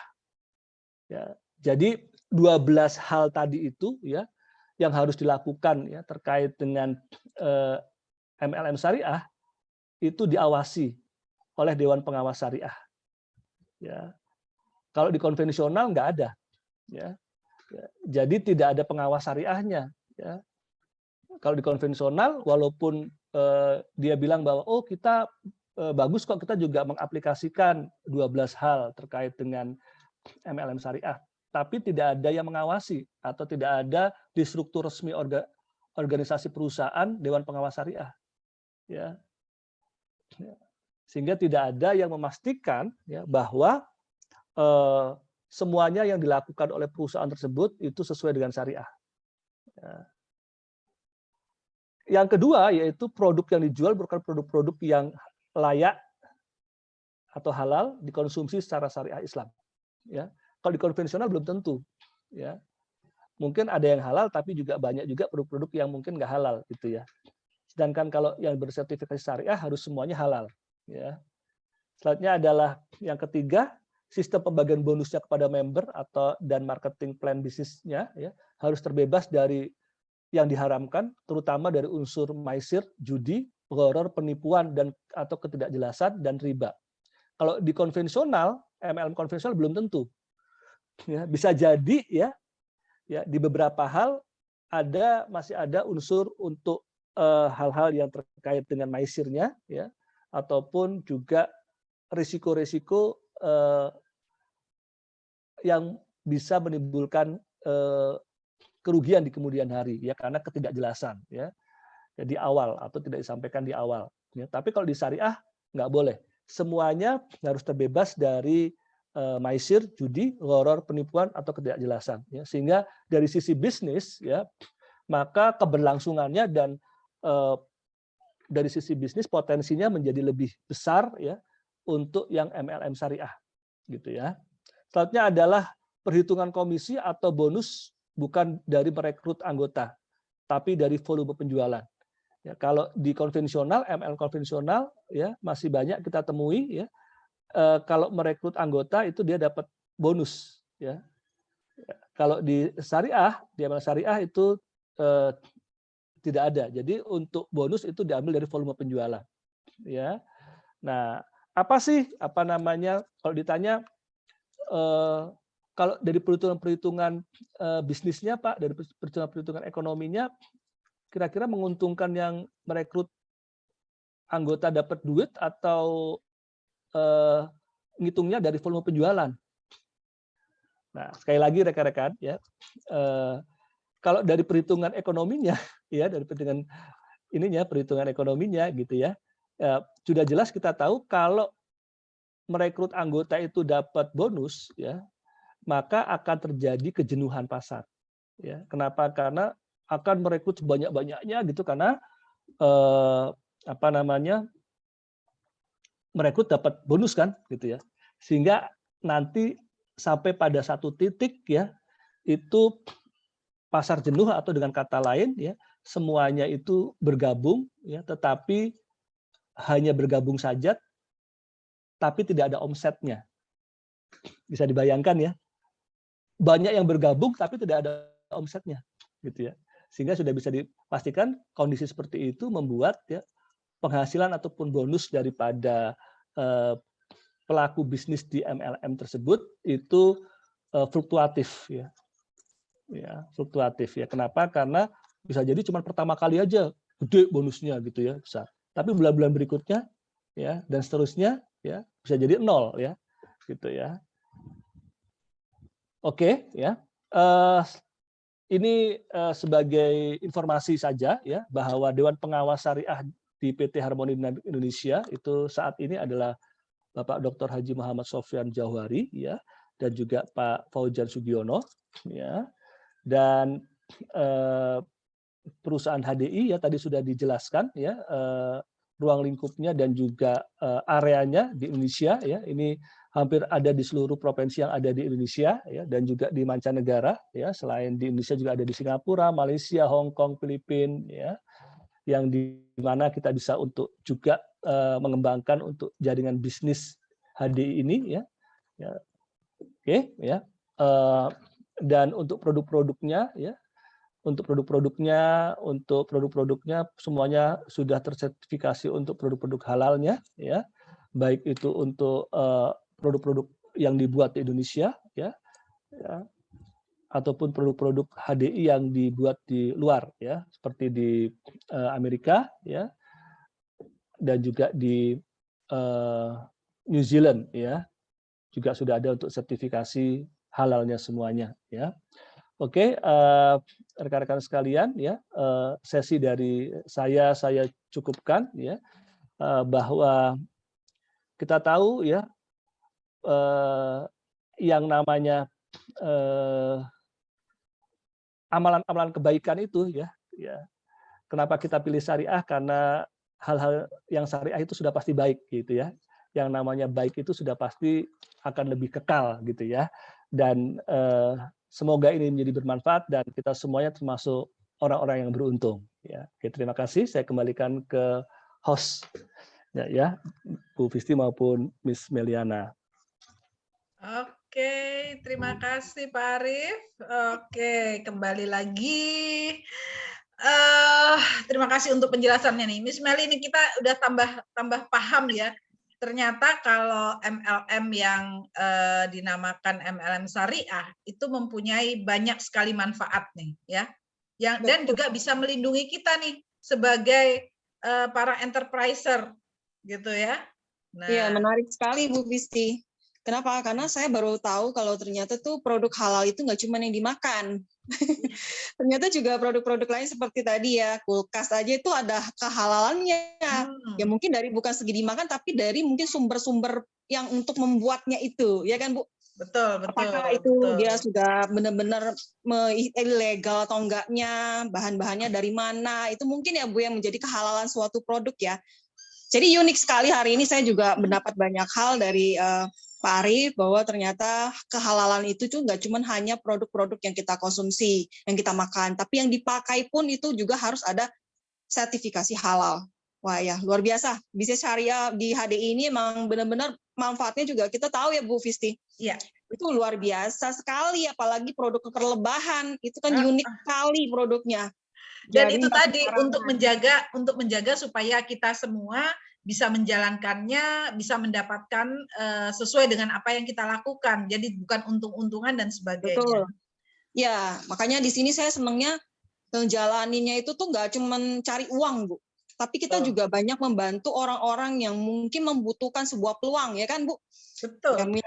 Ya, jadi 12 hal tadi itu ya yang harus dilakukan ya terkait dengan MLM syariah itu diawasi oleh Dewan Pengawas Syariah. Ya. Kalau di konvensional nggak ada. Ya. Jadi tidak ada pengawas syariahnya. Ya. Kalau di konvensional, walaupun dia bilang bahwa oh kita bagus kok, kita juga mengaplikasikan 12 hal terkait dengan MLM syariah, tapi tidak ada yang mengawasi atau tidak ada di struktur resmi organisasi perusahaan Dewan Pengawas Syariah. Ya. Sehingga tidak ada yang memastikan ya, bahwa semuanya yang dilakukan oleh perusahaan tersebut itu sesuai dengan syariah. Ya. Yang kedua yaitu produk yang dijual bukan produk-produk yang layak atau halal dikonsumsi secara syariah Islam. Ya. Kalau di konvensional belum tentu. Ya. Mungkin ada yang halal, tapi juga banyak juga produk-produk yang mungkin nggak halal gitu ya. Sedangkan kalau yang bersertifikasi syariah harus semuanya halal. Ya. Selanjutnya adalah yang ketiga, sistem pembagian bonusnya kepada member dan marketing plan bisnisnya ya, harus terbebas dari yang diharamkan, terutama dari unsur maisir, judi, gharar, penipuan atau ketidakjelasan dan riba. Kalau di konvensional, MLM konvensional belum tentu. Ya, bisa jadi ya di beberapa hal masih ada unsur untuk hal-hal yang terkait dengan maisirnya ya, ataupun juga risiko-risiko yang bisa menimbulkan kerugian di kemudian hari ya, karena ketidakjelasan ya di awal atau tidak disampaikan di awal ya. Tapi kalau di syariah nggak boleh, semuanya harus terbebas dari maisir, judi, gharar, penipuan atau ketidakjelasan ya. Sehingga dari sisi bisnis ya, maka keberlangsungannya dan dari sisi bisnis potensinya menjadi lebih besar ya untuk yang MLM syariah gitu ya. Selanjutnya adalah perhitungan komisi atau bonus bukan dari merekrut anggota, tapi dari volume penjualan. Ya, kalau di konvensional, MLM konvensional ya masih banyak kita temui ya. Kalau merekrut anggota itu dia dapat bonus ya. Kalau di syariah, di MLM syariah itu tidak ada. Jadi untuk bonus itu diambil dari volume penjualan. Ya. Nah, apa sih kalau ditanya kalau dari perhitungan-perhitungan bisnisnya Pak, dari perhitungan ekonominya, kira-kira menguntungkan yang merekrut anggota dapat duit atau ngitungnya dari volume penjualan? Nah, sekali lagi rekan-rekan ya, kalau dari perhitungan ekonominya ya, dari perhitungan ekonominya gitu ya, sudah jelas kita tahu kalau merekrut anggota itu dapat bonus ya, maka akan terjadi kejenuhan pasar. Ya, kenapa? Karena akan merekrut sebanyak-banyaknya gitu, karena merekrut dapat bonus kan gitu ya. Sehingga nanti sampai pada satu titik ya, itu pasar jenuh, atau dengan kata lain ya, semuanya itu bergabung ya, tetapi hanya bergabung saja, tapi tidak ada omsetnya. Bisa dibayangkan ya, banyak yang bergabung tapi tidak ada omsetnya, gitu ya. Sehingga sudah bisa dipastikan kondisi seperti itu membuat ya penghasilan ataupun bonus daripada pelaku bisnis di MLM tersebut itu fluktuatif ya. Ya, fluktuatif ya. Kenapa? Karena bisa jadi cuma pertama kali aja gede bonusnya gitu ya, besar. Tapi bulan-bulan berikutnya ya dan seterusnya ya bisa jadi nol ya. Gitu ya. Oke ya. Ini sebagai informasi saja ya bahwa Dewan Pengawas Syariah di PT Harmoni Indonesia itu saat ini adalah Bapak Dr. Haji Muhammad Sofyan Jauhari ya dan juga Pak Fauzan Sugiono ya. Dan perusahaan HDI ya tadi sudah dijelaskan ya ruang lingkupnya dan juga areanya di Indonesia ya. Ini hampir ada di seluruh provinsi yang ada di Indonesia ya dan juga di mancanegara ya. Selain di Indonesia juga ada di Singapura, Malaysia, Hong Kong, Filipina ya. Yang di mana kita bisa untuk juga mengembangkan untuk jaringan bisnis HDI ini ya. Ya. Oke ya. Dan untuk produk-produknya ya. Untuk produk-produknya semuanya sudah tersertifikasi untuk produk-produk halalnya ya. Baik itu untuk produk-produk yang dibuat di Indonesia ya. Ataupun produk-produk HDI yang dibuat di luar ya, seperti di Amerika ya. Dan juga di New Zealand ya. Juga sudah ada untuk sertifikasi halalnya semuanya ya. Oke, rekan-rekan sekalian ya, sesi dari saya cukupkan ya, bahwa kita tahu ya yang namanya amalan-amalan kebaikan itu ya, kenapa kita pilih syariah, karena hal-hal yang syariah itu sudah pasti baik gitu ya. Yang namanya baik itu sudah pasti akan lebih kekal gitu ya. Dan semoga ini menjadi bermanfaat dan kita semuanya termasuk orang-orang yang beruntung. Ya, oke, terima kasih. Saya kembalikan ke host ya, Bu Fisti maupun Miss Meliana. Oke, terima kasih Pak Arief. Oke, kembali lagi. Terima kasih untuk penjelasannya nih, Miss Meli. Ini kita udah tambah paham ya. Ternyata kalau MLM yang dinamakan MLM syariah itu mempunyai banyak sekali manfaat nih ya, dan juga bisa melindungi kita nih sebagai para enterpriser gitu ya. Nah, iya, menarik sekali Bu Fisti. Kenapa? Karena saya baru tahu kalau ternyata tuh produk halal itu nggak cuma yang dimakan. Ternyata juga produk-produk lain seperti tadi ya, kulkas aja itu ada kehalalannya. Ya mungkin dari bukan segi dimakan, tapi dari mungkin sumber-sumber yang untuk membuatnya itu, ya kan Bu? Betul. Apakah itu dia sudah benar-benar ilegal atau enggaknya, bahan-bahannya dari mana, itu mungkin ya Bu yang menjadi kehalalan suatu produk ya. Jadi unik sekali hari ini saya juga mendapat banyak hal dari Pak Arief bahwa ternyata kehalalan itu tuh nggak cuma hanya produk-produk yang kita konsumsi, yang kita makan, tapi yang dipakai pun itu juga harus ada sertifikasi halal. Wah ya, luar biasa. Bisnis syariah di HDI ini emang benar-benar manfaatnya juga kita tahu ya Bu Fisti. Iya. Itu luar biasa sekali, apalagi produk keperlebahan, itu kan unik sekali produknya. Dan itu tadi untuk menjaga supaya kita semua bisa menjalankannya, bisa mendapatkan sesuai dengan apa yang kita lakukan. Jadi bukan untung-untungan dan sebagainya. Betul. Ya, makanya di sini saya senangnya menjalaninya itu tuh nggak cuma cari uang, Bu. Tapi kita juga banyak membantu orang-orang yang mungkin membutuhkan sebuah peluang, ya kan, Bu? Betul.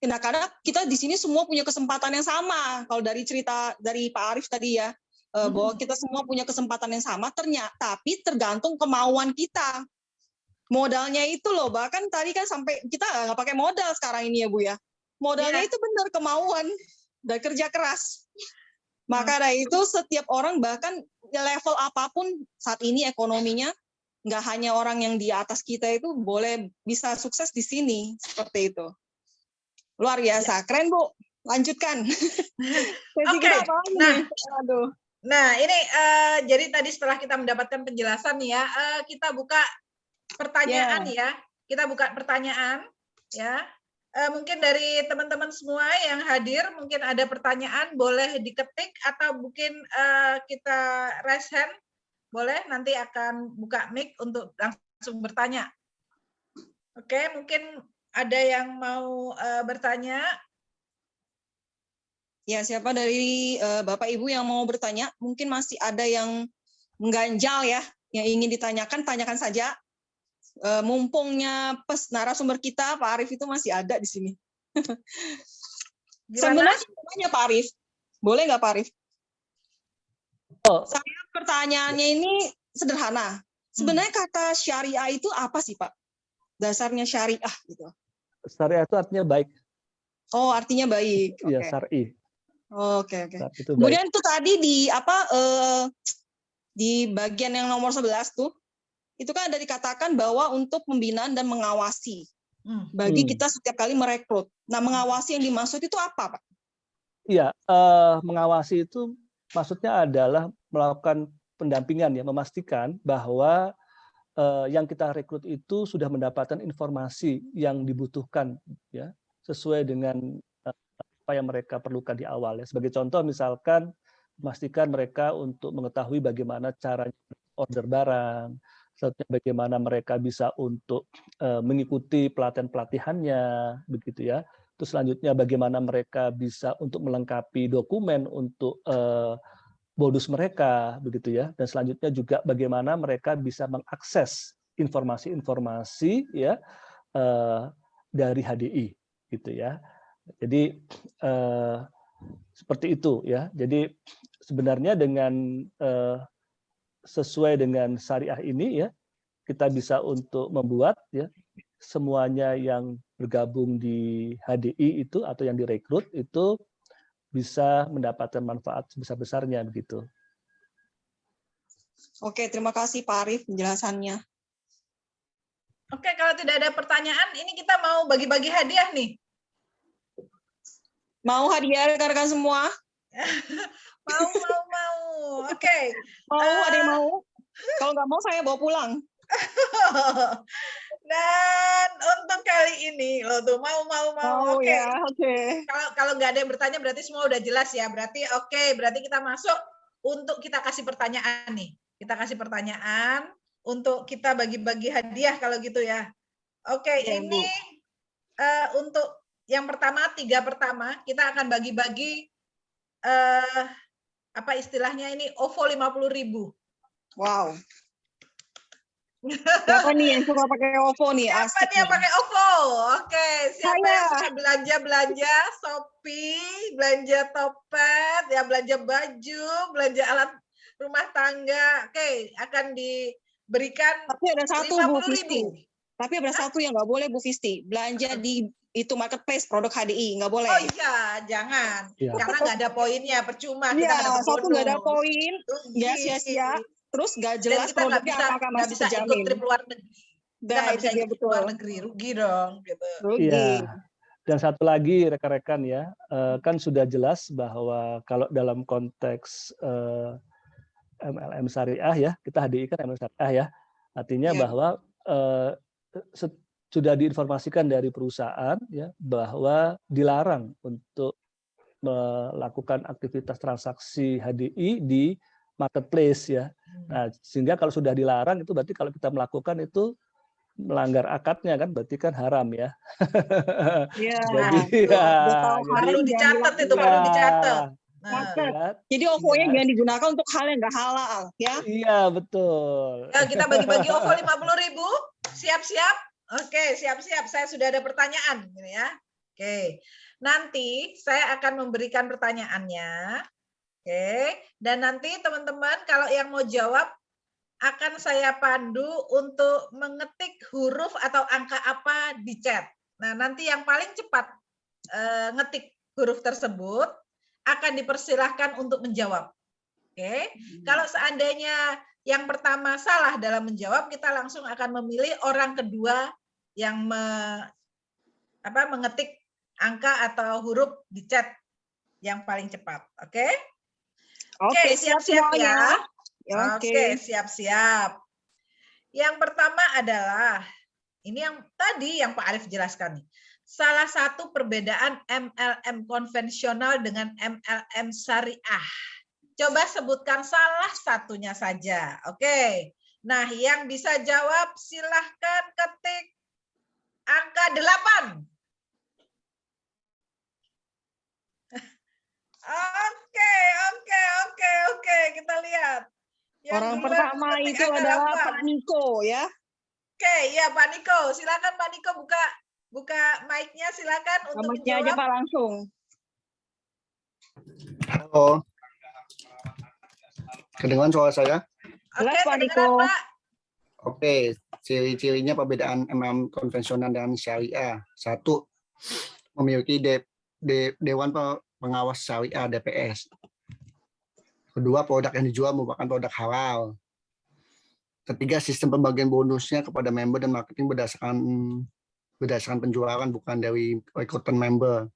Nah, karena kita di sini semua punya kesempatan yang sama. Kalau dari cerita dari Pak Arief tadi ya, bahwa kita semua punya kesempatan yang sama, ternyata tapi tergantung kemauan kita. Modalnya itu loh, bahkan tadi kan sampai kita nggak pakai modal sekarang ini ya Bu ya. Modalnya itu benar kemauan dan kerja keras. Maka dari itu setiap orang bahkan level apapun saat ini ekonominya, nggak hanya orang yang di atas kita itu boleh bisa sukses di sini seperti itu. Luar biasa, keren Bu. Lanjutkan. Oke. Nah ini jadi tadi setelah kita mendapatkan penjelasan nih ya, kita buka pertanyaan ya. Kita buka pertanyaan ya. Mungkin dari teman-teman semua yang hadir mungkin ada pertanyaan, boleh diketik atau mungkin kita raise hand, boleh, nanti akan buka mic untuk langsung bertanya. Oke, mungkin ada yang mau bertanya? Ya, siapa dari Bapak Ibu yang mau bertanya? Mungkin masih ada yang mengganjal ya, yang ingin ditanyakan, tanyakan saja. Mumpungnya narasumber kita, Pak Arief itu masih ada di sini. Gimana? Sebenarnya Pak Arief, boleh nggak Pak Arief? Oh. Saya pertanyaannya ini sederhana. Sebenarnya kata syariah itu apa sih Pak? Dasarnya syariah gitu. Syariah itu artinya baik. Oh, artinya baik. Iya, syar'i. Oke. Itu kemudian itu tadi di bagian yang nomor 11 tuh, itu kan ada dikatakan bahwa untuk pembinaan dan mengawasi bagi kita setiap kali merekrut. Nah, mengawasi yang dimaksud itu apa, Pak? Iya, mengawasi itu maksudnya adalah melakukan pendampingan ya, memastikan bahwa yang kita rekrut itu sudah mendapatkan informasi yang dibutuhkan ya, sesuai dengan apa yang mereka perlukan di awal ya. Sebagai contoh misalkan memastikan mereka untuk mengetahui bagaimana caranya order barang, selanjutnya bagaimana mereka bisa untuk mengikuti pelatihan-pelatihannya, begitu ya. Terus selanjutnya bagaimana mereka bisa untuk melengkapi dokumen untuk bonus mereka, begitu ya. Dan selanjutnya juga bagaimana mereka bisa mengakses informasi-informasi ya dari HDI, gitu ya. Jadi seperti itu ya. Jadi sebenarnya dengan sesuai dengan syariah ini ya, kita bisa untuk membuat ya semuanya yang bergabung di HDI itu atau yang direkrut itu bisa mendapatkan manfaat sebesar-besarnya begitu. Oke, terima kasih Pak Arief penjelasannya. Oke, kalau tidak ada pertanyaan, ini kita mau bagi-bagi hadiah nih. Mau hadiah rekan-rekan semua? Mau. Oke. Mau, ada yang mau? Kalau nggak mau saya bawa pulang. Dan untuk kali ini loh tuh mau. Oke. Ya, oke. Kalau nggak ada yang bertanya berarti semua udah jelas ya. Berarti oke, berarti kita masuk untuk kita kasih pertanyaan nih. Kita kasih pertanyaan untuk kita bagi-bagi hadiah kalau gitu ya. Oke, Ya, ini untuk yang pertama, 3 pertama kita akan bagi-bagi apa istilahnya ini OVO 50.000. Wow. Siapa nih yang suka pakai OVO nih? Siapa Asik nih yang pakai OVO? Oke, siapa yang suka belanja Shopee, belanja Topet, ya belanja baju, belanja alat rumah tangga. Oke, akan diberikan. Tapi ada satu Bu Fisti. Tapi ada satu yang nggak boleh Bu Fisti. Belanja di itu marketplace produk HDI nggak boleh. Oh iya, jangan. Ya. Karena nggak ada poinnya, percuma. Iya, satu nggak ada poin, ya sia-sia. Terus nggak jelas kita produknya apakah masih bisa terjamin. Ikut trip luar negeri. Kita nggak bisa ikut trip luar negeri, rugi dong. Gitu. Rugi. Iya. Dan satu lagi rekan-rekan ya, kan sudah jelas bahwa kalau dalam konteks MLM syariah ya, kita HDI kan MLM syariah ya, artinya bahwa sudah diinformasikan dari perusahaan ya bahwa dilarang untuk melakukan aktivitas transaksi HDI di marketplace ya. Nah, sehingga kalau sudah dilarang itu berarti kalau kita melakukan itu melanggar akadnya kan berarti kan haram ya. Iya. Jadi ya perlu dicatat itu, perlu dicatat. Nah, jadi OVO-nya jangan digunakan untuk hal yang nggak halal ya. Iya, betul. Ya, kita bagi-bagi OVO 50.000. Siap-siap? Oke, siap-siap. Saya sudah ada pertanyaan gini ya. Oke. Nanti saya akan memberikan pertanyaannya. Oke. Dan nanti teman-teman kalau yang mau jawab akan saya pandu untuk mengetik huruf atau angka apa di chat. Nah, nanti yang paling cepat ngetik huruf tersebut akan dipersilahkan untuk menjawab. Oke. Kalau seandainya yang pertama salah dalam menjawab, kita langsung akan memilih orang kedua yang mengetik angka atau huruf di chat yang paling cepat. Oke? Oke, siap-siap ya. Oke, siap-siap. Yang pertama adalah, ini yang tadi yang Pak Arief jelaskan nih. Salah satu perbedaan MLM konvensional dengan MLM syariah. Coba sebutkan salah satunya saja. Oke. Nah, yang bisa jawab silahkan ketik angka 8. Oke. Kita lihat. Yang Orang duluan pertama mengetik itu angka adalah 8. Pak Niko ya. Oke, ya Pak Niko. Silakan Pak Niko buka mic-nya, silakan untuk Mic-nya aja menjawab. Pak langsung. Halo. Kedengaran suara saya? Oke, Jelas, Pak kedengaran Niko. Pak. Oke, ciri-cirinya perbedaan MLM konvensional dan syariah. Satu, memiliki Dewan Pengawas Syariah DPS. Kedua, produk yang dijual merupakan produk halal. Ketiga, sistem pembagian bonusnya kepada member dan marketing berdasarkan penjualan, bukan dari rekrutan member.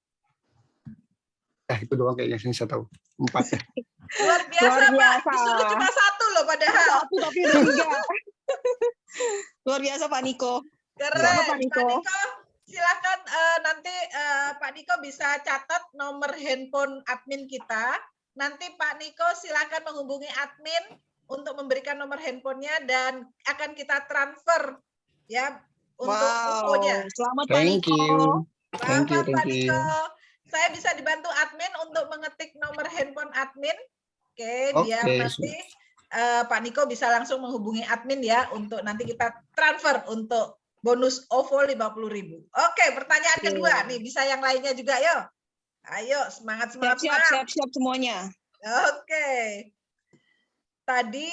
Itu doang kayaknya yang saya tahu. 4 ya. Luar biasa, Luar Pak. biasa. Disuruh cuma 1 loh padahal. Satu tapi udah 3. Luar biasa Pak Niko. Keren. Selamat, Pak Pak Niko. Niko, silakan nanti Pak Niko bisa catat nomor handphone admin kita. Nanti Pak Niko silakan menghubungi admin untuk memberikan nomor handphonenya dan akan kita transfer ya untuk infonya. Selamat Pak Thank Niko. you. Thank you, Selamat Pak thank you. Niko. Saya bisa dibantu admin untuk mengetik nomor handphone admin. Oke, biar Oke, nanti Pak Niko bisa langsung menghubungi admin ya untuk nanti kita transfer untuk bonus OVO 50.000. Oke, pertanyaan kedua nih, bisa yang lainnya juga yuk. Ayo, semangat. Siap semuanya. Oke. Tadi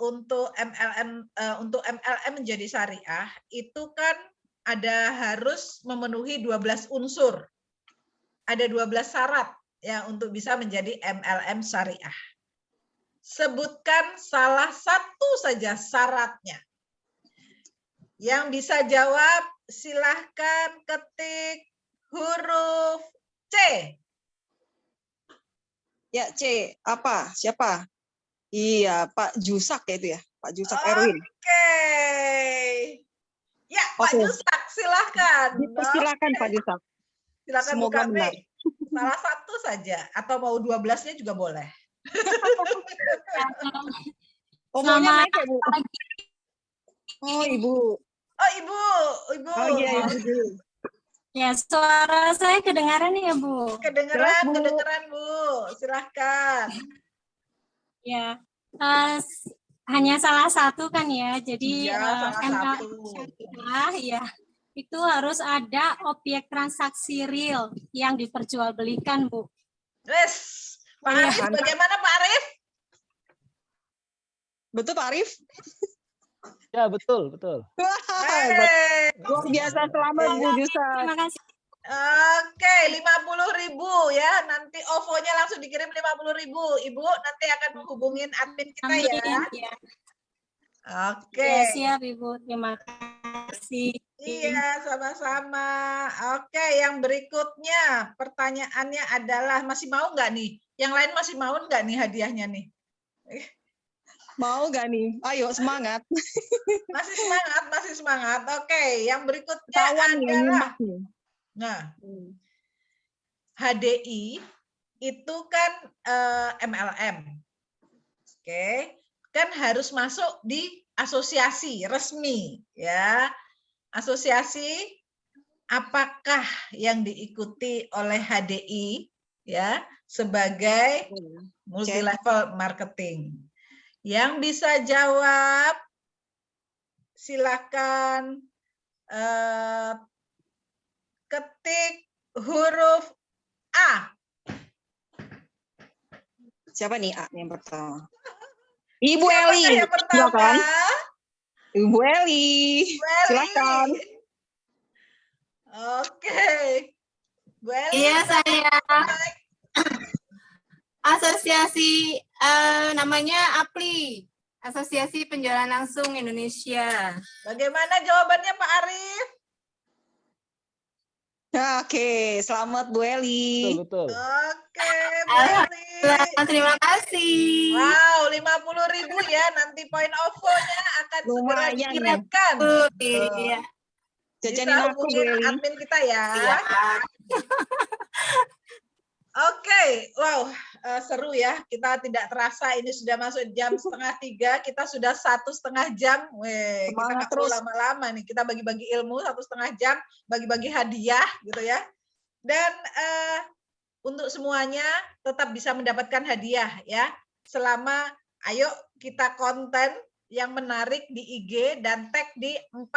untuk MLM menjadi syariah itu kan harus memenuhi 12 unsur. Ada 12 syarat ya untuk bisa menjadi MLM syariah. Sebutkan salah satu saja syaratnya. Yang bisa jawab silahkan ketik huruf C. Ya, C. Apa? Siapa? Iya, Pak Jusak ya itu ya. Pak Jusak Erwin. Oke. Ya, Pak Oke. Jusak, silahkan. Silakan Pak Jusak. Silakan Semoga buka benar. mic. Salah satu saja atau mau 12-nya juga boleh. Oh, maunya Selamat naik ya, Bu? Oh, Ibu. Oh, Ibu. Oh iya, Ibu. Ya, suara saya kedengaran ya, Bu? Kedengeran, Jelas, Bu. kedengeran, Bu. Silahkan. Ya, hanya salah satu kan ya. Jadi Iya, salah satu. ya, itu harus ada objek transaksi real yang diperjualbelikan, Bu. Wes, Pak Iya, Arief, mantap. bagaimana Pak Arief? Betul Pak Arief? Ya, betul, betul. Hey. Luar biasa, selamat Bu Jusak. Terima kasih. Oke, 50.000 ya. Nanti OVO-nya langsung dikirim 50.000. Ibu nanti akan menghubungin admin kita Amin. ya. Ya. Oke. Ya, siap Ibu. Terima kasih. Iya, sama-sama. Oke, yang berikutnya pertanyaannya adalah masih mau nggak nih? Yang lain masih mau nggak nih hadiahnya nih? Mau gak nih? Ayo, semangat. Masih semangat, masih semangat. Oke, yang berikutnya Tawan nih, adalah nyimak nih. nah, HDI itu kan MLM. Oke, kan harus masuk di asosiasi resmi ya. Asosiasi apakah yang diikuti oleh HDI ya sebagai multi level marketing? Yang bisa jawab silakan ketik huruf A. Siapa nih A yang pertama? Ibu Siapakah Eli. yang pertama? Silakan. Ibu Eli. Bu Eli. Silakan. Oke. Bu Eli. Iya, saya asosiasi namanya APLI, Asosiasi Penjualan Langsung Indonesia. Bagaimana jawabannya Pak Arief? Oke, selamat Bu Eli. Betul. Oke, Bu Eli. Terima kasih. Wow, 50.000 ya. Nanti poin OVO-nya akan segera Lumayan ya. dikirimkan. Iya. Jajanin Bisa aku Bu hubungin Eli. admin kita ya. Iya. Oke, wow, seru ya. Kita tidak terasa ini sudah masuk jam 2:30. Kita sudah 1,5 jam. Weh, kita Semangat nggak perlu terus. lama-lama nih. Kita bagi-bagi ilmu 1,5 jam, bagi-bagi hadiah gitu ya. Dan untuk semuanya tetap bisa mendapatkan hadiah ya. Selama ayo kita konten yang menarik di IG dan tag di 4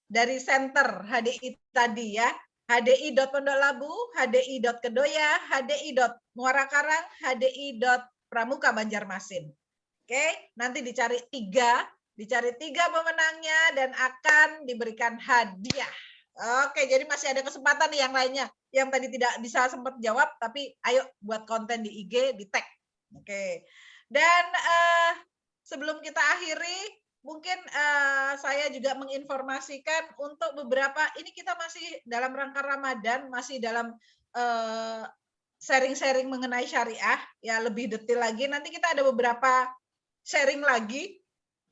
dari center HDI tadi ya. HDI.Pondok Labu, HDI.Kedoya, HDI.Muara Karang, HDI.Pramuka Banjarmasin. Oke, nanti dicari 3 pemenangnya dan akan diberikan hadiah. Oke, jadi masih ada kesempatan nih yang lainnya yang tadi tidak bisa sempat jawab, tapi ayo buat konten di IG, di tag. Oke, dan sebelum kita akhiri, mungkin saya juga menginformasikan untuk beberapa, ini kita masih dalam rangka Ramadan, masih dalam sharing-sharing mengenai syariah, ya lebih detail lagi. Nanti kita ada beberapa sharing lagi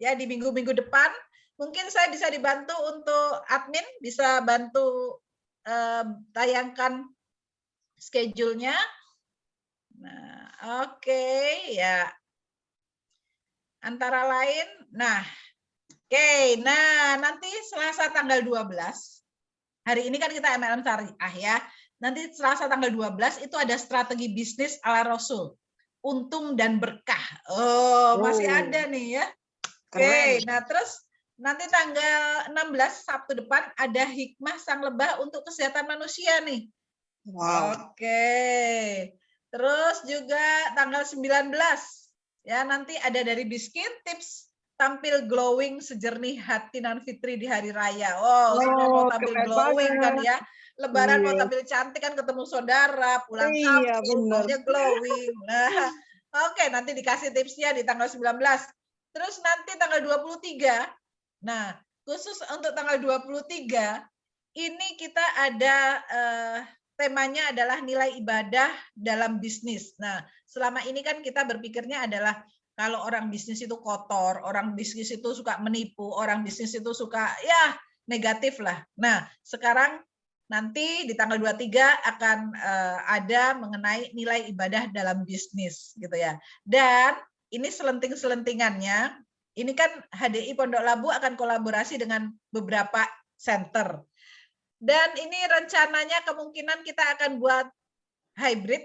ya di minggu-minggu depan. Mungkin saya bisa dibantu untuk admin, bisa bantu tayangkan schedule-nya. Nah, oke ya. Antara lain, nanti Selasa tanggal 12, hari ini kan kita MLM Syariah ya, nanti Selasa tanggal 12 itu ada strategi bisnis ala Rasul, untung dan berkah. Masih ada nih ya. Oke, nah terus nanti tanggal 16 Sabtu depan ada hikmah sang lebah untuk kesehatan manusia nih. Wow. Oke, terus juga tanggal 19, ya nanti ada dari Biskin tips tampil glowing sejernih hati Nan Fitri di hari raya. Semua mau tampil keren glowing kan banget. ya. Lebaran mau Iya. tampil cantik kan, ketemu saudara, pulang Iya, kampung, bener. maunya glowing. Nah, oke, nanti dikasih tipsnya di tanggal 19. Terus nanti tanggal 23. Nah, khusus untuk tanggal 23 ini kita ada temanya adalah nilai ibadah dalam bisnis. Nah, selama ini kan kita berpikirnya adalah kalau orang bisnis itu kotor, orang bisnis itu suka menipu, orang bisnis itu suka ya negatif lah. Nah, sekarang nanti di tanggal 23 akan ada mengenai nilai ibadah dalam bisnis gitu ya. Dan ini selenting-selentingannya, ini kan HDI Pondok Labu akan kolaborasi dengan beberapa center. Dan ini rencananya kemungkinan kita akan buat hybrid.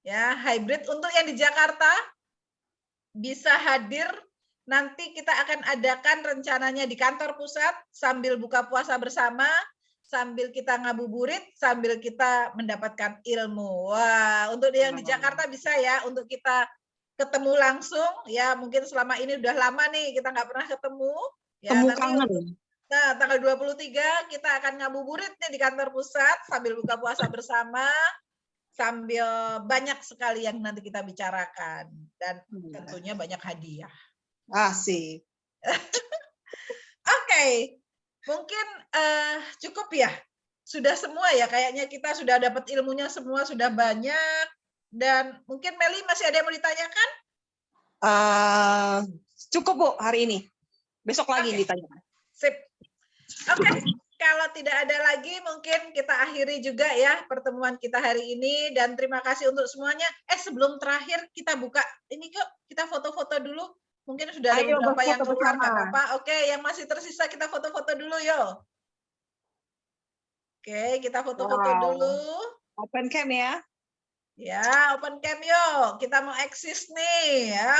Ya, hybrid untuk yang di Jakarta bisa hadir, nanti kita akan adakan rencananya di kantor pusat sambil buka puasa bersama, sambil kita ngabuburit, sambil kita mendapatkan ilmu. Wah, untuk yang di Jakarta bisa ya, untuk kita ketemu langsung, ya mungkin selama ini udah lama nih kita nggak pernah ketemu. Ya, Temu nanti kangen. Nah, tanggal 23 kita akan ngabuburit nih di kantor pusat sambil buka puasa bersama, sambil banyak sekali yang nanti kita bicarakan dan tentunya banyak hadiah. Asik. Oke, mungkin cukup ya. Sudah semua ya, kayaknya kita sudah dapat ilmunya semua, sudah banyak. Dan mungkin Meli masih ada yang mau ditanyakan? Cukup Bu hari ini. Besok lagi ditanya. Sip. Oke, kalau tidak ada lagi mungkin kita akhiri juga ya pertemuan kita hari ini dan terima kasih untuk semuanya. Sebelum terakhir kita buka ini kok kita foto-foto dulu. Mungkin sudah ada beberapa yang keluar nggak apa-apa. Oke, yang masih tersisa kita foto-foto dulu yo. Oke, kita foto-foto dulu. Open cam ya. Ya, open cam yo. Kita mau eksis nih. Yo.